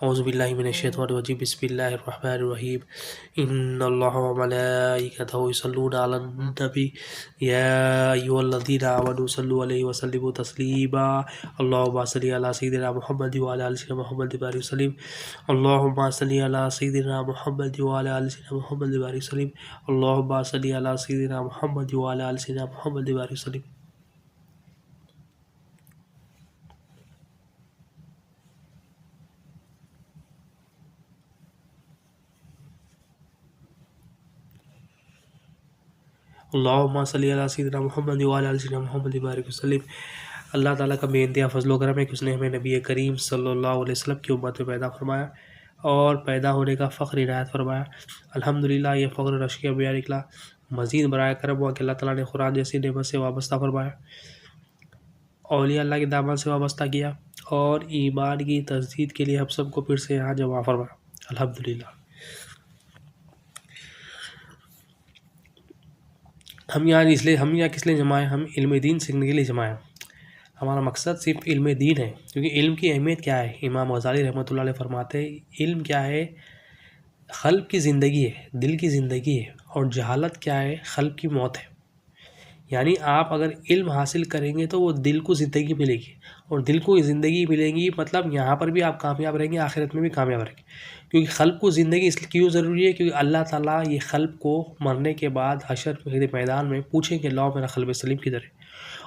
औज़ुबिल्लाहि मिनश्शैतानिर्रजीम बिस्मिल्लाहिर्रहमानिर्रहीम इन्नल्लाहा व मलाइकतहु युसल्लूना अलन नबी या अय्युहल्लज़ीना आमनू सल्लु अलैहि व सल्लिमू तस्लीमा अल्लाहुम्मा सल्लि अला सय्यिदिना मुहम्मद व अला आलि सय्यिदिना मुहम्मद व बारिक वसल्लिम अल्लाहुम्मा सल्लि अला सय्यिदिना मुहम्मद व अला आलि सय्यिदिना मुहम्मद व बारिक वसल्लिम अल्लाहुम्मा सल्लि अला सय्यिदिना मुहम्मद व अला आलि सय्यिदिना मुहम्मद व बारिक वसल्लिम। अल्लाहुम्मा सल्लि अला सय्यिदिना मुहम्मद व अला आलि सय्यिदिना मुहम्मद व बारिक वसल्लिम। अल्लाह ताला का बेइंतहा फजल करम है कि उसने हमें नबी करीम सल्लल्लाहु अलैहि वसल्लम की उम्मत में पैदा फरमाया और पैदा होने का फ़ख्र इनायत फरमाया। अल्हम्दुलिल्लाह ये फ़ख्र रश्क अबिया निकला। मज़ीद बराए करम हुआ कि अल्लाह ताला ने कुरान जैसी नेमत से वाबस्ता फरमाया, औलिया अल्लाह के दामन से वाबस्ता किया और ईमान की तजदीद के लिए हम सबको फिर से यहाँ जमा फरमाया। अल्हम्दुलिल्लाह। हम यहाँ किस लिए जमा है? हम इल्म दीन सीखने के लिए जमा है। हमारा मकसद सिर्फ इल्म दीन है, क्योंकि इल्म की अहमियत क्या है? इमाम गज़ाली रहमतुल्लाह अलैह फरमाते हैं इल्म क्या है? क़ल्ब की ज़िंदगी है, दिल की ज़िंदगी है, और जहालत क्या है? क़ल्ब की मौत है। यानी आप अगर इल्म हासिल करेंगे तो वो दिल को ज़िंदगी मिलेगी, और दिल को ज़िंदगी मिलेगी मतलब यहाँ पर भी आप कामयाब रहेंगे, आखिरत में भी कामयाब रहेंगे। क्योंकि क़ल्ब को ज़िंदगी इसलिए क्यों ज़रूरी है? क्योंकि अल्लाह ताला ये क़ल्ब को मरने के बाद हशर के मैदान में पूछेंगे लाओ मेरा क़ल्ब सलीम किधर है।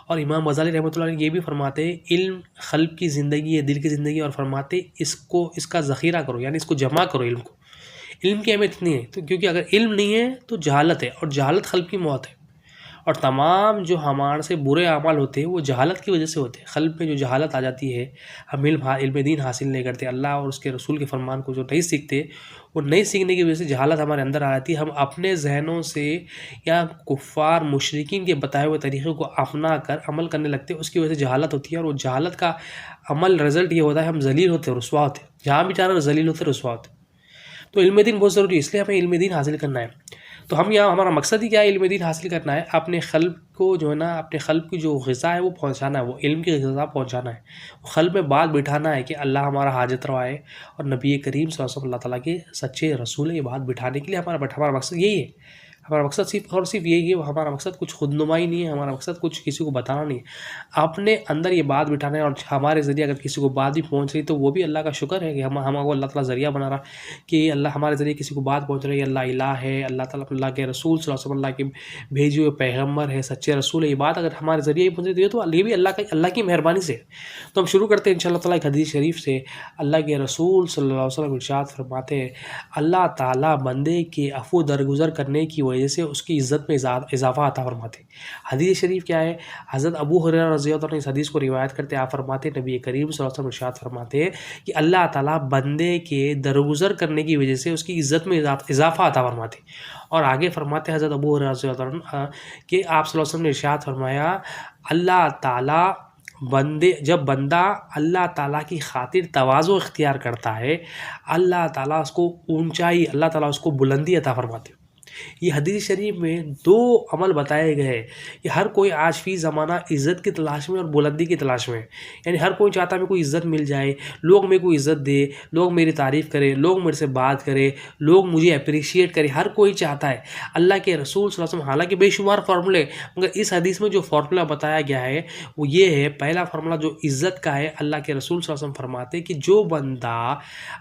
और इमाम गज़ाली रहमतुल्लाह अलैह ये भी फरमाते हैं इल्म क़ल्ब की ज़िंदगी है, दिल की ज़िंदगी, और फरमाते इसका ज़ख़ीरा करो, यानी इसको जमा करो इल्म को। इल्म की अहमियत इतनी है तो क्योंकि अगर इल्म नहीं है तो जहालत है, और जहालत क़ल्ब की मौत है। और तमाम जो हमारे से बुरे अमाल होते हैं वो जहालत की वजह से होते हैं। क़ल्ब में जो जहालत आ जाती है, हम इल्म दीन हासिल नहीं करते, अल्लाह और उसके रसूल के फरमान को जो नहीं सीखते, वो नहीं सीखने की वजह से जहालत हमारे अंदर आ जाती है। हम अपने जहनों से या कुफ़ार मुशरिकीन के बताए हुए तरीक़े को अपना कर अमल करने लगते हैं, उसकी वजह से जहालत होती है। और वो जहालत का अमल रिज़ल्ट ये होता है हम ज़लील होते हैं, रुसवा होते हैं, जहाँ भी जाना ज़लील होते रुसवा होते। तो इल्म दीन बहुत ज़रूरी है, इसलिए हमें इल्म दीन हासिल करना है। तो हम यहाँ हमारा मकसद ही क्या है? इल्म दीन हासिल करना है। अपने क़ल्ब को जो है ना, अपने क़ल्ब की जो ग़िज़ा है वो पहुँचाना है, वो इल्म की ग़िज़ा पहुँचाना है। क़ल्ब में बात बिठाना है कि अल्लाह हमारा हाजत रवा है और नबी करीम सल्लल्लाहु अलैहि वसल्लम अल्लाह ताला के सच्चे रसूल है। ये बात बिठाने के लिए हमारा मकसद यही है। हमारा मकसद सिर्फ और सिर्फ यही है। हमारा मकसद कुछ खुदनुमाई नहीं है, हमारा मकसद कुछ किसी को बताना नहीं है। अपने अंदर ये बात बिठाना है, और हमारे ज़रिए अगर किसी को बात भी पहुँच रही तो वो भी अल्लाह का शुक्र है कि हमको अल्लाह ताला ज़रिया बना रहा कि अल्लाह हमारे ज़रिए किसी को बात पहुँच रही है। अल्लाह इलाह है, अल्लाह ताला अल्लाह के रसूल सल्लल्लाहु अलैहि वसल्लम अल्लाह के भेजे हुए पैगम्बर है, सच्चे रसूल है। ये बात अगर हमारे ज़रिए ही पहुँच रही है तो ये भी अल्लाह की मेहरबानी से। तो हम शुरू करते हैं इंशाअल्लाह ताला एक हदीस शरीफ से। अल्लाह के रसूल सल्लल्लाहु अलैहि वसल्लम इरशाद फरमाते हैं अल्लाह ताला बंदे के अफ़ू दरगुज़र करने की वजह से उसकी इज़्ज़त में इज़ाफ़ा अता फरमाते। हदीस शरीफ क्या है? हज़रत अबू हुरैरा रज़ियल्लाहु अन्हु इस हदीस को रिवायत करते आप फरमाते नबी करीम सल्लल्लाहु अलैहि वसल्लम इरशाद फरमाते हैं कि अल्लाह ताला बंदे के दरगुज़र करने की वजह से उसकी इज़्ज़त में इज़ाफ़ा अता फरमाते। और आगे फरमाते हज़रत अबू हुरैरा रज़ियल्लाहु अन्हु कि आप सल्लल्लाहु अलैहि वसल्लम ने इरशाद फरमाया अल्लाह ताला जब बंदा अल्लाह ताला की खातिर तवाज़ु इख्तियार करता है, अल्लाह ताला उसको ऊंचाई, अल्लाह ताला उसको बुलंदी अता फरमाते। ये हदीस शरीफ में दो अमल बताए गए हैं कि हर कोई आज फ़ी ज़माना इज़्ज़त की तलाश में और बुलंदी की तलाश में, यानी हर कोई चाहता है मेरे को इज़्ज़त मिल जाए, लोग मेरे को इज़्ज़त दे, लोग मेरी तारीफ़ करें, लोग मेरे से बात करें, लोग मुझे अप्रिशिएट करें, हर कोई चाहता है। अल्लाह के रसूल सल्लल्लाहु अलैहि वसल्लम हालांकि बेशुमार फार्मूले, मगर इस हदीस में जो फार्मूला बताया गया है वो ये है। पहला फार्मूला जो इज़्ज़त का है, अल्लाह के रसूल सल्लल्लाहु अलैहि वसल्लम फरमाते कि जो बंदा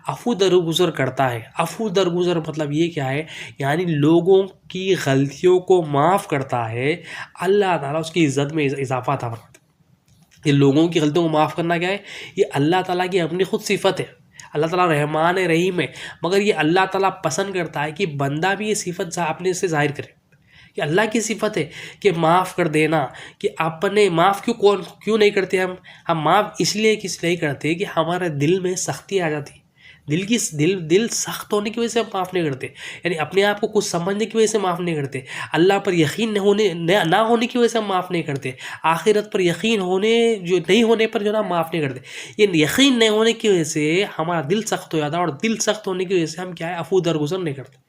अफ़ू दरगुज़र करता है, अफ़ू दरगुज़र मतलब ये क्या है? यानी लोगों की गलतियों को माफ़ करता है, अल्लाह ताला उसकी इज़्ज़त में इज़ाफ़ा अता फरमाता है। ये लोगों की गलतियों को माफ़ करना क्या है? ये अल्लाह ताला की अपनी खुद सिफ़त है। अल्लाह ताला रहमान है, रहीम है, मगर ये अल्लाह ताला पसंद करता है कि बंदा भी ये सिफ़त अपने से ज़ाहिर करे कि अल्लाह की सिफ़त है कि माफ़ कर देना। कि अपने माफ़ क्यों नहीं करते हम माफ़ इसलिए नहीं करते कि हमारे दिल में सख्ती आ जाती है। दिल सख्त होने की वजह से हम माफ़ नहीं करते, यानी अपने आप को कुछ समझने की वजह से माफ़ नहीं करते, अल्लाह पर यकीन ना होने की वजह से हम माफ़ नहीं करते, आखिरत पर यकीन नहीं होने पर जो ना माफ़ नहीं करते। ये यकीन नहीं होने की वजह से हमारा दिल सख्त हो जाता है, और दिल सख्त होने की वजह से हम क्या है? अफ़ू दरगुज़र नहीं करते।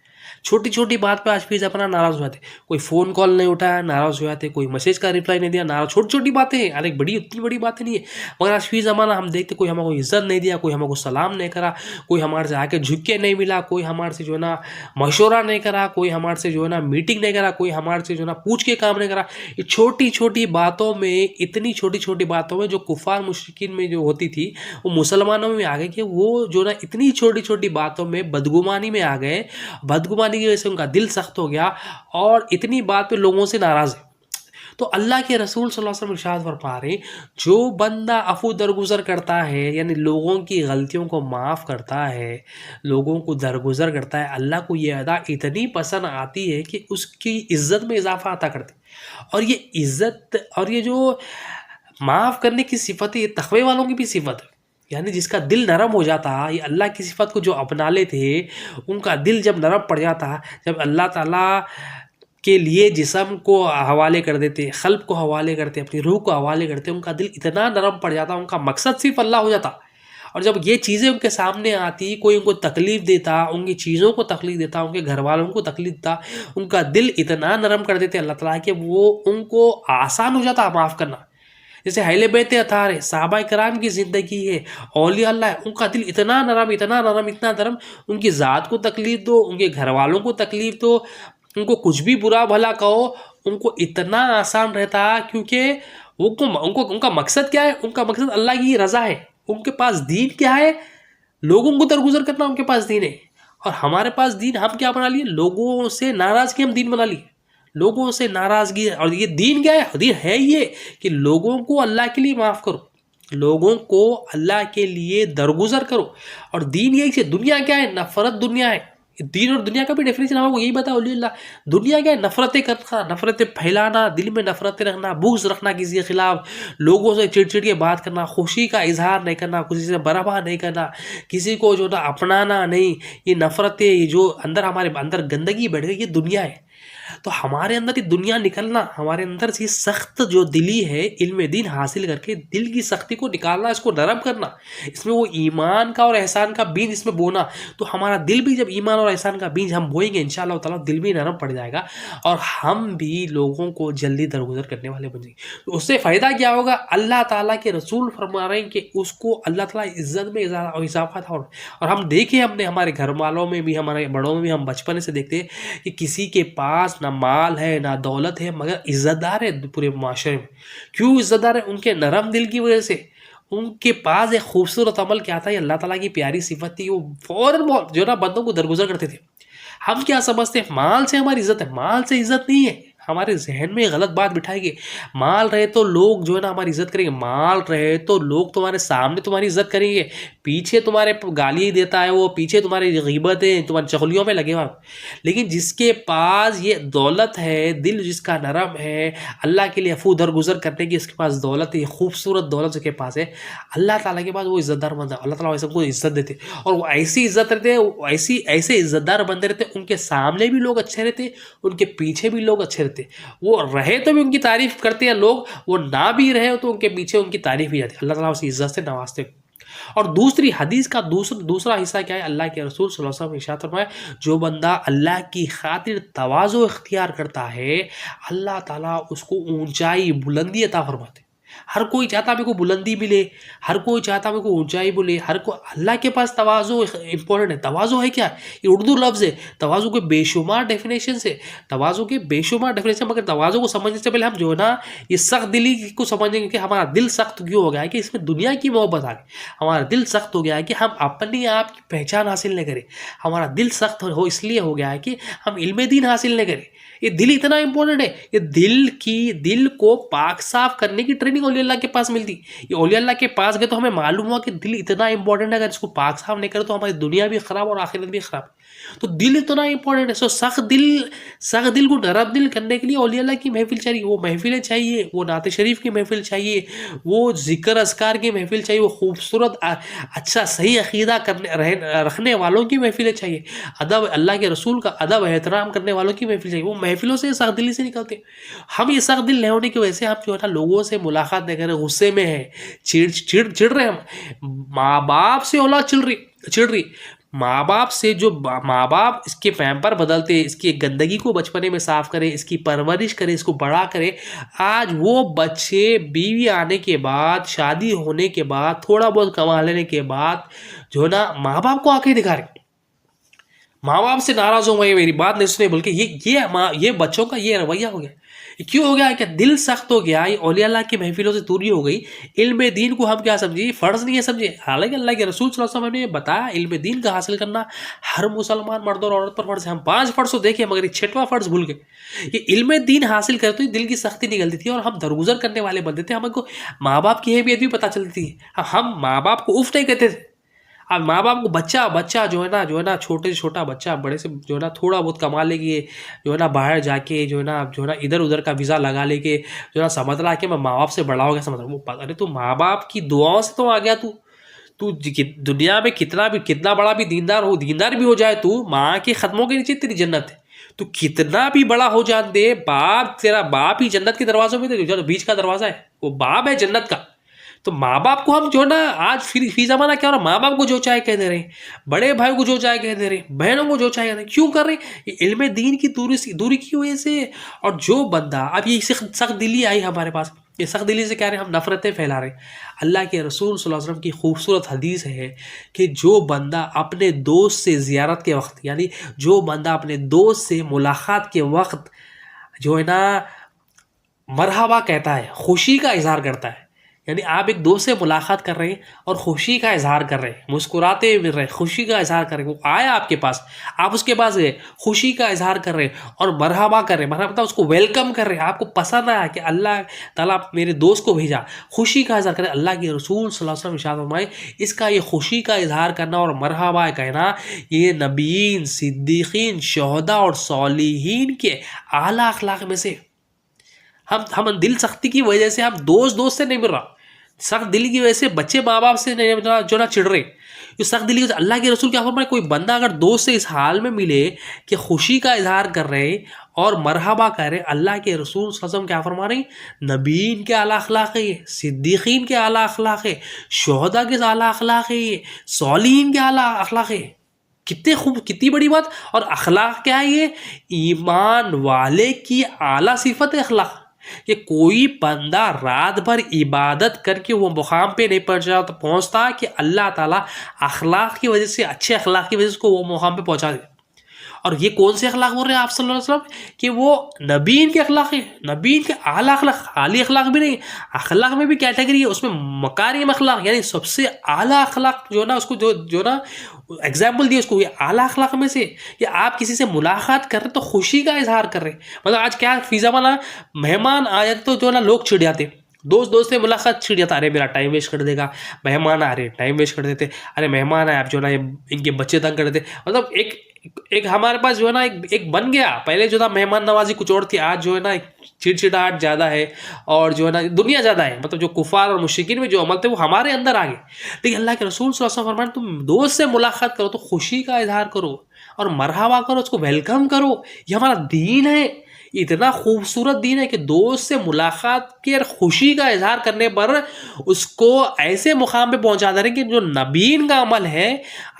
छोटी छोटी बात पे आज फीस अपना नाराज़ हो जाते, कोई फ़ोन कॉल नहीं उठाया नाराज़ हो जाते, कोई मैसेज का रिप्लाई नहीं दिया नाराज़। छोटी छोटी बातें हैं, अरे बड़ी उतनी बड़ी बातें नहीं है, मगर आज फीस ज़माना हम देखते कोई हमको इज्जत नहीं दिया, कोई हमको सलाम नहीं करा, कोई हमारे से आके झुक के नहीं मिला, कोई हमारे से जो है ना मशवरा नहीं करा, कोई हमारे से जो है ना मीटिंग नहीं करा, कोई हमारे से जो है ना पूछ के काम नहीं करा। ये छोटी छोटी बातों में, इतनी छोटी छोटी बातों में जो कुफ़ार मुशरिकीन में जो होती थी वो मुसलमानों में आ गई कि वो जो ना इतनी छोटी छोटी बातों में बदगुमानी में आ गए। बदगुमानी की वजह से उनका दिल सख्त हो गया और इतनी बात पे लोगों से नाराज़ है। तो अल्लाह के रसूल सल्लल्लाहु अलैहि वसल्लम इरशाद फरमा रहे, जो बंदा अफू दरगुजर करता है यानी लोगों की गलतियों को माफ़ करता है, लोगों को दरगुजर करता है, अल्लाह को ये अदा इतनी पसंद आती है कि उसकी इज़्ज़त में इजाफा अता करते। और ये इज़्ज़त और ये जो माफ़ करने की सिफ़त है, ये तक़वे वालों की भी सिफ़त है। यानी जिसका दिल नरम हो जाता, ये अल्लाह की सिफ़त को जो अपना लेते, उनका दिल जब नरम पड़ जाता, जब अल्लाह ताला के लिए जिस्म को हवाले कर देते, क़ल्ब को हवाले करते, अपनी रूह को हवाले करते, उनका दिल इतना नरम पड़ जाता, उनका मकसद सिर्फ़ अल्लाह हो जाता। और जब ये चीज़ें उनके सामने आती, कोई उनको तकलीफ़ देता, उनकी चीज़ों को तकलीफ़ देता, उनके घर वालों को तकलीफ़ देता, उनका दिल इतना नरम कर देते अल्लाह ताला कि वो उनको आसान हो जाता माफ़ करना। जैसे अहले बैत अतार है, सहाबा कराम की ज़िंदगी है, औलिया अल्लाह है, उनका दिल इतना नरम, इतना नरम, इतना नरम, उनकी ज़ात को तकलीफ़ दो, उनके घर वालों को तकलीफ़ दो, उनको कुछ भी बुरा भला कहो, उनको इतना आसान रहता, क्योंकि उनको उनको उनका मकसद क्या है? उनका मकसद अल्लाह की रज़ा है। उनके पास दीन क्या है? लोगों को दरगुजर करना उनके पास दीन है। और हमारे पास दीन हम क्या बना लिए? लोगों से नाराज़गी हम दीन बना लिए। लोगों से नाराज़गी, और ये दीन क्या है? दीन है ये कि लोगों को अल्लाह के लिए माफ़ करो, लोगों को अल्लाह के लिए दरगुजर करो। और दीन यही है। दुनिया क्या है? नफ़रत दुनिया है। दीन और दुनिया का भी डेफिनेशन हमको यही बताओ अल्लाह। दुनिया क्या है? नफ़रतें करना, नफ़रतें फैलाना, दिल में नफ़रतें रखना, बुग़्ज़ रखना किसी के ख़िलाफ़, लोगों से चिड़-चिड़ के बात करना, खुशी का इज़हार नहीं करना, किसी से बराबर नहीं करना, किसी को जो ना अपनाना नहीं, ये नफ़रतें, ये जो अंदर हमारे अंदर गंदगी बैठ गई, ये दुनिया है। तो हमारे अंदर ये दुनिया निकलना, हमारे अंदर से सख्त जो दिली है, इल्म दीन हासिल करके दिल की सख्ती को निकालना, इसको नरम करना, इसमें वो ईमान का और एहसान का बीज इसमें बोना। तो हमारा दिल भी जब ईमान और एहसान का बीज हम बोएंगे इंशाअल्लाह ताला, दिल भी नरम पड़ जाएगा और हम भी लोगों को जल्दी दरगुजर करने वाले बन जाएंगे। तो उससे फ़ायदा क्या होगा? अल्लाह ताला के रसूल फरमा रहे हैं कि उसको अल्लाह ताला इज़्ज़त में इजाफा था। और हम देखें अपने हमारे घर वालों में भी, हमारे बड़ों में भी, हम बचपन से देखते हैं कि किसी के पास ना माल है ना दौलत है, मगर इज़्ज़तदार है पूरे माशरे में। क्यों इज़्ज़तदार है? उनके नरम दिल की वजह से। उनके पास एक खूबसूरत अमल क्या था? ये अल्लाह ताला की प्यारी सिफत थी। वो फ़ौरन जो ना बंदों को दरगुजर करते थे। हम क्या समझते हैं? माल से हमारी इज़्ज़त है। माल से इज़्ज़त नहीं है। हमारे जहन में गलत बात बिठाएगी। माल रहे तो लोग जो है ना हमारी इज़्ज़त करेंगे, माल रहे तो लोग तुम्हारे सामने तुम्हारी इज़्ज़त करेंगे, पीछे तुम्हारे गाली देता है वो, पीछे तुम्हारी ग़ीबतें, तुम्हारी चुगलियों में लगे हुआ। लेकिन जिसके पास ये दौलत है, दिल जिसका नरम है, अल्लाह के लिए अफू दरगुजर करने की इसके पास दौलत है, खूबसूरत दौलत उसके पास है, अल्लाह ताला के पास वो इज़्ज़तदार बंदा, अल्लाह ताला सबको इज़्ज़त देते। और वो ऐसी इज़्ज़त रहते हैं, ऐसे इज़्ज़तदार बंदे रहते, उनके सामने भी लोग अच्छे रहते, उनके पीछे भी लोग अच्छे रहते। वो रहे तो भी उनकी तारीफ़ करते हैं लोग, वो ना भी रहे तो उनके पीछे उनकी तारीफ़ ही जाती है। अल्लाह ताला उसी इज़्ज़त से नवाजते। और दूसरी हदीस का दूसरा हिस्सा क्या है? अल्लाह के रसूल सल्लल्लाहु अलैहि वसल्लम ने इरशाद फरमाया, जो बंदा अल्लाह की खातिर तवाज़ु इख्तियार करता है, अल्लाह ताला उसको ऊंचाई, बुलंदी अता फरमाते। हर कोई चाहता मेरे को बुलंदी मिले, हर कोई चाहता मेरे को ऊंचाई मिले, हर को अल्लाह के पास तवाज़ु इंपॉर्टेंट है। तवाज़ु है क्या? ये उर्दू लफ्ज़ है। तवाज़ु के बेशुमार डेफिनेशन है, तवाज़ु के बेशुमार डेफिनेशन। मगर तवाज़ु को समझने से पहले हम जो है ना ये सख्त दिली को समझेंगे कि हमारा दिल सख्त क्यों हो गया है, कि इसमें दुनिया की मोहब्बत आ गई। हमारा दिल सख्त हो गया है कि हम अपने आप की पहचान हासिल नहीं करें। हमारा दिल सख्त हो इसलिए हो गया है कि हम इल्म दीन हासिल नहीं करें। ये दिल इतना इंपॉर्टेंट है, ये दिल को पाक साफ करने की ट्रेनिंग औलिया अल्लाह के पास मिलती। ये औलिया अल्लाह के पास गए तो हमें मालूम हुआ कि दिल इतना इंपॉर्टेंट है, अगर इसको पाक साफ नहीं करे तो हमारी दुनिया भी खराब और आखिरत भी खराब। तो दिल इतना इंपॉर्टेंट है। सो सख्त दिल को नरम दिल करने के लिए औलिया अल्लाह की महफिल चाहिए, वो महफिलें चाहिए, वो नात शरीफ की महफिल चाहिए, वो जिक्र अस्कार की महफिल चाहिए, वो खूबसूरत अच्छा सही अकीदा रखने वालों की महफिलें चाहिए, अदब अल्लाह के रसूल का अदब एहतराम करने वालों की महफिल चाहिए। वो महफिलों से सख्त दिली से निकलते। हम ये सख्त दिल नहीं होने की वजह से हम जो है ना लोगों से मुलाकात नहीं कर रहे, गुस्से में है, चिड़ रहे हम। माँ बाप से औलाद चिड़ रही, माँ बाप से जो माँ बाप इसके पैम्पर बदलते, इसकी गंदगी को बचपने में साफ करे, इसकी परवरिश करे, इसको बड़ा करे, आज वो बच्चे बीवी आने के बाद, शादी होने के बाद, थोड़ा बहुत कमा लेने के बाद जो है ना माँ बाप को आंखें दिखा रहे, माँ बाप से नाराज हो गए, मेरी बात नहीं सुने, बल्कि ये बच्चों का ये रवैया हो गया। क्यों हो गया? क्या दिल सख्त हो गया, ये औलिया अल्लाह की महफिलों से दूरी हो गई। इल्म दीन को हम क्या समझे? फर्ज नहीं है समझे। हालांकि अल्लाह के रसूल सल्लल्लाहु अलैहि वसल्लम ने बताया इल्म दीन का हासिल करना हर मुसलमान मर्द और औरत पर फर्ज है। हम 5 फर्ज तो देखे मगर 6वां फर्ज भूल गए। ये इल्म दीन हासिल करते ही दिल की सख्ती निकलती थी और हम दरगुजर करने वाले बनते थे। हमको माँ बाप की अहमियत भी पता चलती थी। हम माँ बाप को उफ नहीं कहते थे। अब माँ बाप को बच्चा जो है ना छोटे से छोटा बच्चा बड़े से जो है ना थोड़ा बहुत कमा लेके जो है ना बाहर जाके जो है ना इधर उधर का वीज़ा लगा लेके जो है ना समझ रहा है कि मैं माँ बाप से बड़ा हो गया, समझ रहा हूँ। अरे तू माँ बाप की दुआओं से तो आ गया। तू तू दुनिया में कितना बड़ा भी दीनदार भी हो जाए, तू माँ के कदमों के नीचे तेरी जन्नत है। तू कितना भी बड़ा हो जान दे, तेरा बाप ही जन्नत के दरवाजों में, जो बीच का दरवाजा है वो बाप है जन्नत का। तो माँ बाप को हम जो ना आज फिर फी जमाना क्या हो रहा, माँ बाप को जो चाहे कह दे रहे, बड़े भाई को जो चाहे कह दे रहे, बहनों को जो चाहे कह दे रहे। क्यों कर रहे? ये इल्म दीन की दूरी की वजह से। और जो बंदा अब ये सख्त दिली आई हमारे पास, ये सख्त दिली से कह रहे हैं हम नफरतें फैला रहे। अल्लाह के रसूल सल्लल्लाहु अलैहि वसल्लम की खूबसूरत हदीस है कि जो बंदा अपने दोस्त से ज़ियारत के वक्त, यानी जो बंदा अपने दोस्त से मुलाकात के वक्त जो है ना मरहबा कहता है, खुशी का इजहार करता है, यानी आप एक दोस्त से मुलाकात कर रहे हैं और खुशी का इजहार कर रहे हैं, मुस्कुराते हुए मिल रहे हैं, खुशी का इजहार कर रहे हैं। वो आया आपके पास, आप उसके पास गए, खुशी का इजहार कर रहे हैं और मरहबा कर रहे हैं, मरहबा उसको वेलकम कर रहे हैं। आपको पसंद आया कि अल्लाह ताला मेरे दोस्त को भेजा, खुशी का इजहार करें। अल्लाह के रसूल सल्लल्लाहु अलैहि वसल्लम इरशाद फरमाए, इसका ये खुशी का इजहार करना और मरहबा कहना, ये नबीन, सिद्दीकीन, शहदा और सॉलिहीन के आला अखलाक में से। हम दिल सख्ती की वजह से हम दोस्त से नहीं मिल रहा, सख्त दिली की वजह से बच्चे माँ बाप से नहीं जो ना चिढ़ रहे। ये सख्त दिली की अल्लाह के रसूल क्या फरमाए, कोई बंदा अगर दोस्त से इस हाल में मिले कि खुशी का इजहार कर रहे और मरहबा कर रहे, अल्लाह के रसूल सल्लल्लाहु अलैहि वसल्लम क्या फरमा रहे, नबीन के आला अखलाक है ये, सिद्दीकीन के आला अखलाक है, शोहदा के आला अखलाक है ये, सॉलिहीन के आला अखलाक है। कितनी बड़ी बात। और अखलाक क्या है? ये ईमान वाले की आला सिफत है अखलाक। कि कोई बंदा रात भर इबादत करके वो मुकाम पे नहीं पहुंचता कि अल्लाह ताला अखलाक की वजह से, अच्छे अखलाक की वजह से उसको वो मुकाम पे पहुंचा दे। और ये कौन से अखलाक बोल रहे हैं आप सल्लल्लाहु अलैहि वसल्लम? कि वो नबीन के अखलाक है, नबीन के आला अखलाक, आली अखलाक भी नहीं, अखलाक में भी कैटेगरी है, उसमें मकारिम अखलाक यानी सबसे आला अखलाक जो ना उसको जो ना एग्जाम्पल दिए उसको, ये आला अखलाक में से। कि आप किसी से मुलाकात कर रहे तो खुशी का इजहार कर रहे। मतलब आज क्या फिजा वाला मेहमान आ जाते तो जो ना लोग छिड़ जाते, दोस्त से मुलाकात छिड़ जाता, अरे मेरा टाइम वेस्ट कर देगा, मेहमान आ रहे टाइम वेस्ट कर देते, अरे मेहमान आए आप जो ना इनके बच्चे तंग कर देते। मतलब एक हमारे पास जो है ना एक बन गया। पहले जो था मेहमान नवाजी कुछ और थी, आज जो है ना चिड़चिड़ाहट ज़्यादा है और जो है ना दुनिया ज़्यादा है। मतलब जो कुफार और मुश्रिकीन में जो अमल थे वो हमारे अंदर आ गए। लेकिन अल्लाह के रसूल सल्लल्लाहु अलैहि वसल्लम फरमाते तुम दोस्त से मुलाकात करो तो खुशी का इजहार करो और मरहबा करो, उसको वेलकम करो। ये हमारा दीन है, इतना खूबसूरत दीन है कि दोस्त से मुलाकात की और खुशी का इजहार करने पर उसको ऐसे मुकाम पे पहुंचा दे रहे हैं कि जो नबीन का अमल है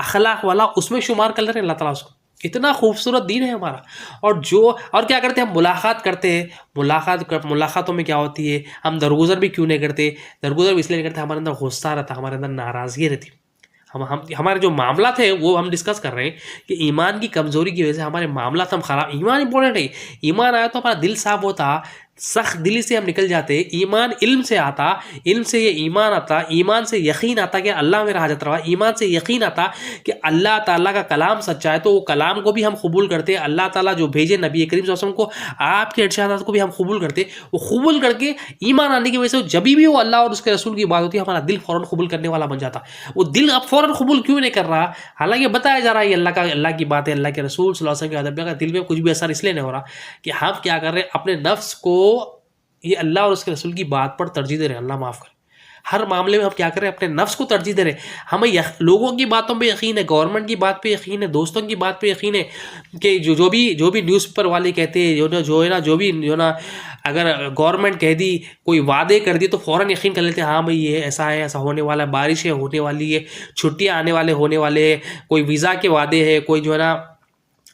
अखलाक वाला उसमें शुमार कर ले रहे हैं अल्लाह ताला उसको। इतना खूबसूरत दीन है हमारा। और क्या करते हैं हम? मुलाकात करते हैं। मुलाकातों में क्या होती है, हम दरगुजर भी क्यों नहीं करते? दरगुजर भी इसलिए नहीं करते, हमारे अंदर गुस्सा रहता, हमारे अंदर नाराज़गी रहती। हम हमारे जो मामला थे वो हम डिस्कस कर रहे हैं कि ईमान की कमज़ोरी की वजह से हमारे मामला हम खराब। ईमान इंपॉर्टेंट है, ईमान आया तो हमारा दिल साफ होता, सख्त दिली से हम निकल जाते। ईमान इल्म से आता, इल्म से ये ईमान आता, ईमान से यकीन आता कि अल्लाह मेरा हाजत रवा, ईमान से यकीन आता कि अल्लाह ताला का कलाम सच्चा है, तो वो कलाम को भी हम कबूल करते। अल्लाह ताला जो भेजे नबी करीम सल्लल्लाहु अलैहि वसल्लम को, आपके इरशादात को भी हम कबूल करते। वो कबूल करके ईमान आने की वजह से जब भी वो अल्लाह और उसके रसूल की बात होती है हमारा दिल फ़ौरन कबूल करने वाला बन जाता। वो दिल अब फ़ौरन कबूल क्यों नहीं कर रहा? हालांकि बताया जा रहा है अल्लाह की बात है, अल्लाह के रसूल सल्लल्लाहु अलैहि वसल्लम के अदब का दिल में कुछ भी असर इसलिए नहीं हो रहा कि हम क्या कर रहे हैं, अपने नफ्स को ये अल्लाह और उसके रसूल की बात पर तरजीह दे रहे हैं। अल्लाह माफ़ करे, हर मामले में हम क्या कर रहे हैं, अपने नफ्स को तरजीह दे रहे हैं। हमें लोगों की बातों पे यकीन है, गवर्नमेंट की बात पे यकीन है, दोस्तों की बात पे यकीन है कि जो भी न्यूज़पेपर वाले कहते हैं, जो ना अगर गवर्नमेंट कह दी, कोई वादे कर दी, तो फ़ौरन यकीन कर लेते हैं, हाँ भाई ये ऐसा है, ऐसा होने वाला है, बारिशें होने वाली है, छुट्टियाँ आने वाले होने वाले हैं, कोई वीज़ा के वादे है, कोई जो है ना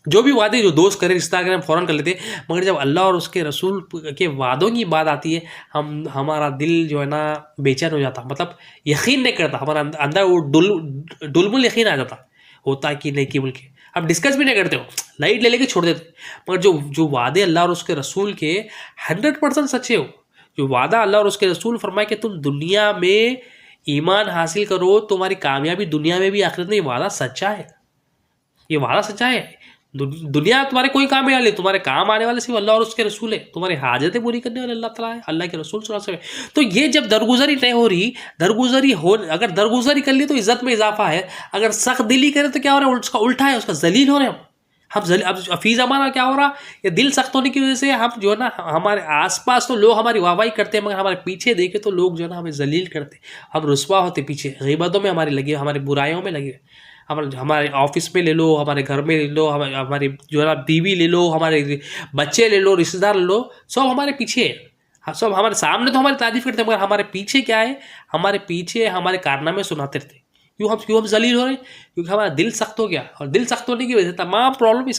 जो भी वादे जो दोस्त करे, रिश्ता करे, हम फ़ौरन कर लेते हैं। मगर जब अल्लाह और उसके रसूल के वादों की बात आती है, हमारा दिल जो है ना बेचैन हो जाता, मतलब यकीन नहीं करता, हमारा अंदर वो डुलमुल यकीन आ जाता, होता है कि नहीं कि बोल के अब डिस्कस भी नहीं करते हो, लाइट ले लेके छोड़ देते। मगर जो वादे अल्लाह और उसके रसूल के 100% सच्चे हो, जो वादा अल्लाह और उसके रसूल फरमाए कि तुम दुनिया में ईमान हासिल करो, तुम्हारी कामयाबी दुनिया में भी आखिरत में, ये वादा सच्चा है, ये वादा सच्चा है। दुनिया तुम्हारे कोई काम में आने, तुम्हारे काम आने वाले सिर्फ अल्लाह और उसके रसूल है, तुम्हारी हाजतें पूरी करने वाले अल्लाह ताला है, अल्लाह के रसूल सल्लल्लाहु अलैहि वसल्लम है। तो ये जब दरगुजरी नहीं हो रही, अगर दरगुजरी कर ली तो इज्जत में इजाफा है, अगर सख्त दिली करे तो क्या हो रहा है, उसका उल्टा है, उसका जलील हो रहे हैं हम। अब फी ज़माना क्या हो रहा, ये दिल सख्त होने की वजह से हम जो है ना, हमारे आसपास तो लोग हमारी वाहवाही करते हैं, मगर हमारे पीछे देखे तो लोग जो है ना हमें जलील करते, हम रुस्वा होते, पीछे गीबतों में हमारे लगे, हमारी बुराइयों में लगे। हमारे ऑफिस में ले लो, हमारे घर में ले लो, हमारी जो है ना बीवी ले लो, हमारे बच्चे ले लो, रिश्तेदार ले लो, सब हमारे पीछे है। सब हमारे सामने तो हमारी तारीफ करते हैं, मगर हमारे पीछे क्या है, हमारे पीछे हमारे कारनामे सुनाते रहते। क्यों हम जलील हो रहे हैं, क्योंकि हमारा दिल सख्त हो गया, और दिल सख्त होने की वजह से तमाम प्रॉब्लम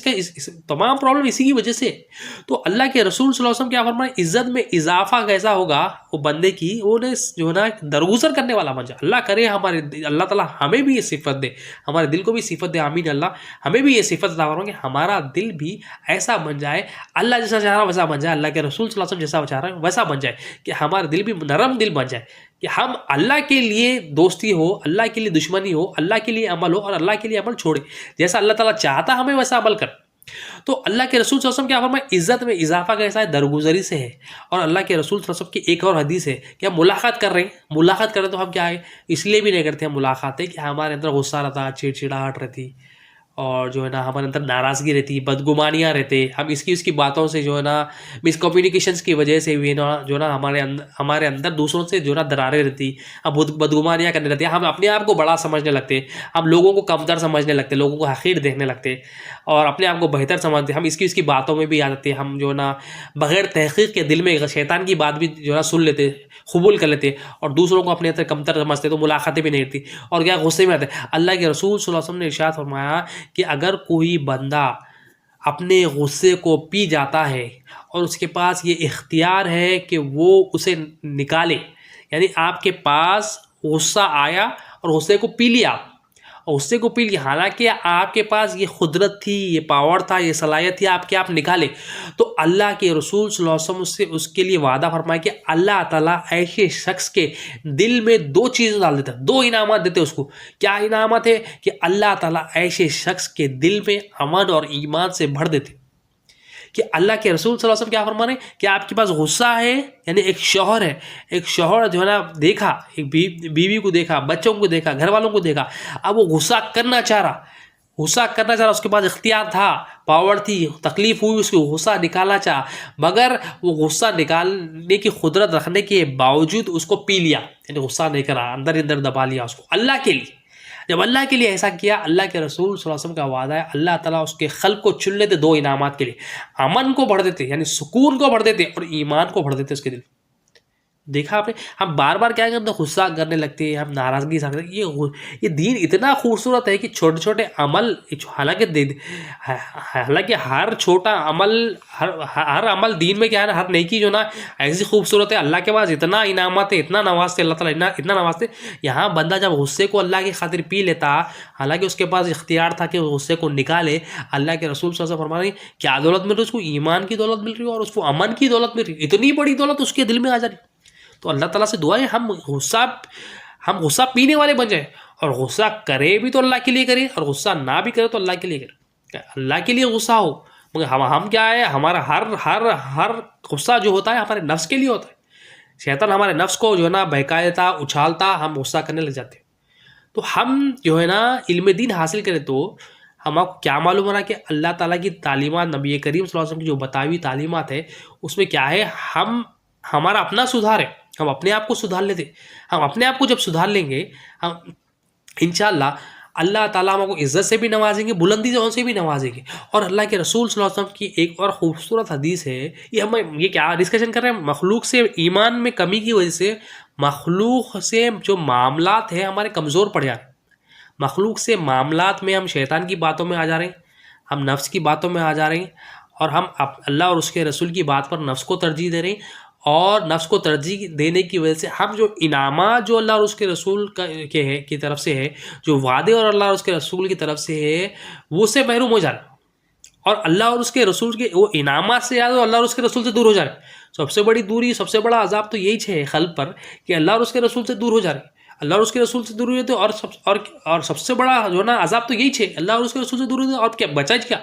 तमाम प्रॉब्लम इसी की वजह से। तो अल्लाह के रसूल सल्लल्लाहु अलैहि वसल्लम क्या फरमाए, इज्जत में इजाफा कैसा होगा वो बंदे की, वो ने जो है ना दरगुजर करने वाला बन जाए। अल्लाह करे अल्लाह ताला हमें भी ये सिफत दे, हमारे दिल को भी सिफत दे, आमीन अल्लाह, हमें भी ये सिफत अता फरमाए कि हमारा दिल भी ऐसा बन जाए, अल्लाह जैसा चाह रहा वैसा बन जाए, अल्लाह के रसूल सल्लल्लाहु अलैहि वसल्लम जैसा चाह रहा है वैसा बन जाए, कि हमारा दिल भी नरम दिल बन जाए, कि हम अल्लाह के लिए दोस्ती हो, अल्लाह के लिए दुश्मनी हो, अल्लाह के लिए अमल हो और अल्लाह के लिए अमल छोड़े, जैसा अल्लाह ताला चाहता हमें वैसा अमल कर। तो अल्लाह के रसूल सल्लल्लाहु अलैहि वसल्लम क्या फरमाए, इज्जत में इजाफा कैसा है, दरगुजरी से है। और अल्लाह के रसूल सल्लल्लाहु अलैहि वसल्लम की एक और हदीस है कि हम मुलाकात कर रहे हैं, तो हम क्या है, इसलिए भी नहीं करते हम मुलाकातें कि हमारे अंदर गुस्सा रहता, चिड़चिड़ाहट रहती, और जो है ना हमारे अंदर नाराज़गी रहती, बदगुमानियाँ रहते, हम इसकी बातों से जो है ना मिसकम्युनिकेशंस की वजह से भी ना जो ना हमारे अंदर दूसरों से जो ना दरारें रहती, हम बदगुमानियाँ करने लगते, हम अपने आप को बड़ा समझने लगते, हम लोगों को कमतर समझने लगते, लोगों को हक़ीर देखने लगते, और अपने आप को बेहतर समझते, हम इसकी बातों में भी आ जाते, हम जो ना बग़ैर तहक़ीक़ के दिल में शैतान की बात भी जो ना सुन लेते, कबूल कर लेते, और दूसरों को अपने अंदर कमतर समझते, तो मुलाकातें भी नहीं रहती, और क्या गुस्से में आते। अल्लाह के रसूल सल्लल्लाहु अलैहि वसल्लम ने इरशाद फरमाया कि अगर कोई बंदा अपने गुस्से को पी जाता है और उसके पास ये इख्तियार है कि वो उसे निकाले, यानी आपके पास गुस्सा आया और गुस्से को पी लिया, और गुस्से को पी लिया, हालांकि आपके पास ये खुदरत थी, ये पावर था, ये सलाहियत थी आपके, आप निकाले, तो अल्लाह के रसूल सल्लल्लाहु अलैहि वसल्लम से उसके लिए वादा फरमाया कि अल्लाह ताला ऐसे शख्स के दिल में दो चीज़ें डाल देता, दो इनामत देते उसको। क्या इनामत है कि अल्लाह ताला ऐसे शख्स के दिल में अमन और ईमान से भर देते। कि अल्लाह के रसूल सल्लल्लाहु अलैहि वसल्लम क्या फरमा रहे हैं कि आपके पास गुस्सा है, यानी एक शौहर जो है ना देखा, एक बीवी को देखा, बच्चों को देखा, घर वालों को देखा, अब वो गुस्सा करना चाह रहा, उसके पास इख्तियार था, पावर थी, तकलीफ हुई, उसको गुस्सा निकालना चाहा, मगर वो गुस्सा निकालने की कुदरत रखने के बावजूद उसको पी लिया, यानी गुस्सा नहीं करा, अंदर अंदर दबा लिया उसको अल्लाह के लिए। जब अल्लाह के लिए ऐसा किया, अल्लाह के रसूल सल्लल्लाहु अलैहि वसल्लम का वादा है, अल्लाह ताला उसके खल्क को चुन लेते दो इनामात के लिए, अमन को भर देते, यानी सुकून को भर देते, और ईमान को भर देते उसके दिल। देखा आपने, हम बार बार क्या करते हैं, गुस्सा करने लगते हैं, हम नाराज़गी से, ये दीन इतना खूबसूरत है कि छोटे छोटे अमल, हालांकि हर छोटा अमल, हर अमल दीन में क्या है ना, हर नेकी जो ना ऐसी खूबसूरत है, अल्लाह के पास इतना इनामत है, इतना नवाजते अल्लाह ताला, इतना नवाजते। यहाँ बंदा जब गुस्से को अल्लाह की खातिर पी लेता, हालांकि उसके पास इख्तियार था कि गुस्से को निकाले, अल्लाह के रसूल सल्लल्लाहु अलैहि वसल्लम फरमा रहे हैं क्या दौलत मिल रही है उसको, ईमान की दौलत मिल रही है, और उसको अमन की दौलत मिल रही है, इतनी बड़ी दौलत उसके दिल में आ जा रही। तो अल्लाह ताला से दुआ है हम गुस्सा पीने वाले बन जाए, और गुस्सा करे भी तो अल्लाह के लिए करे, और गुस्सा ना भी करे तो अल्लाह के लिए करे, अल्लाह के लिए गुस्सा हो। मगर हम क्या है, हमारा हर गुस्सा जो होता है हमारे नफ्स के लिए होता है, शैतान हमारे नफ्स को जो है ना बहका देता, उछालता, हम गुस्सा करने लग जाते हैं। तो हम जो है ना इल्म दीन हासिल करें तो हमको क्या मालूम हो रहा है कि अल्लाह ताला की तालीमात, नबी करीम सल्लल्लाहु अलैहि वसल्लम की जो बताई हुई तालीमात है, उसमें क्या है, हमारा अपना सुधार है, हम अपने आप को सुधार लेते। हम अपने आप को जब सुधार लेंगे, हम इंशाअल्लाह अल्लाह ताला हमको इज़्ज़त से भी नवाजेंगे, बुलंदी से भी नवाजेंगे। और अल्लाह के रसूल सल्लल्लाहु अलैहि वसल्लम की एक और खूबसूरत हदीस है, ये हम ये क्या डिस्कशन कर रहे हैं, मखलूक से ईमान में कमी की वजह से मखलूक से जो मामलात हैं हमारे कमज़ोर पड़ जा रहे हैं। मखलूक से मामलात में हम शैतान की बातों में आ जा रहे हैं, हम नफ्स की बातों में आ जा रहे हैं, और हम अल्लाह और उसके रसूल की बात पर नफ्स को तरजीह दे रहे हैं। और नफ्स को तरजीह देने की वजह से हम जो इनामात जो अल्लाह और उसके रसूल की तरफ से है, जो वादे और अल्लाह और उसके रसूल की तरफ से है, वो से महरूम हो जा रहे हैं। और अल्लाह और उसके रसूल के वो इनामात से याद, अल्लाह और उसके रसूल से दूर हो जा रहे हैं। सबसे बड़ी दूरी, सबसे बड़ा अजाब तो यही है खल्क पर, कि अल्लाह और उसके रसूल से दूर हो जा रहे हैं। अल्लाह और उसके रसूल से दूर हुए तो और सबसे बड़ा जो ना अजाब तो यही है, अल्लाह और उसके रसूल से दूर हुए और क्या बचा क्या?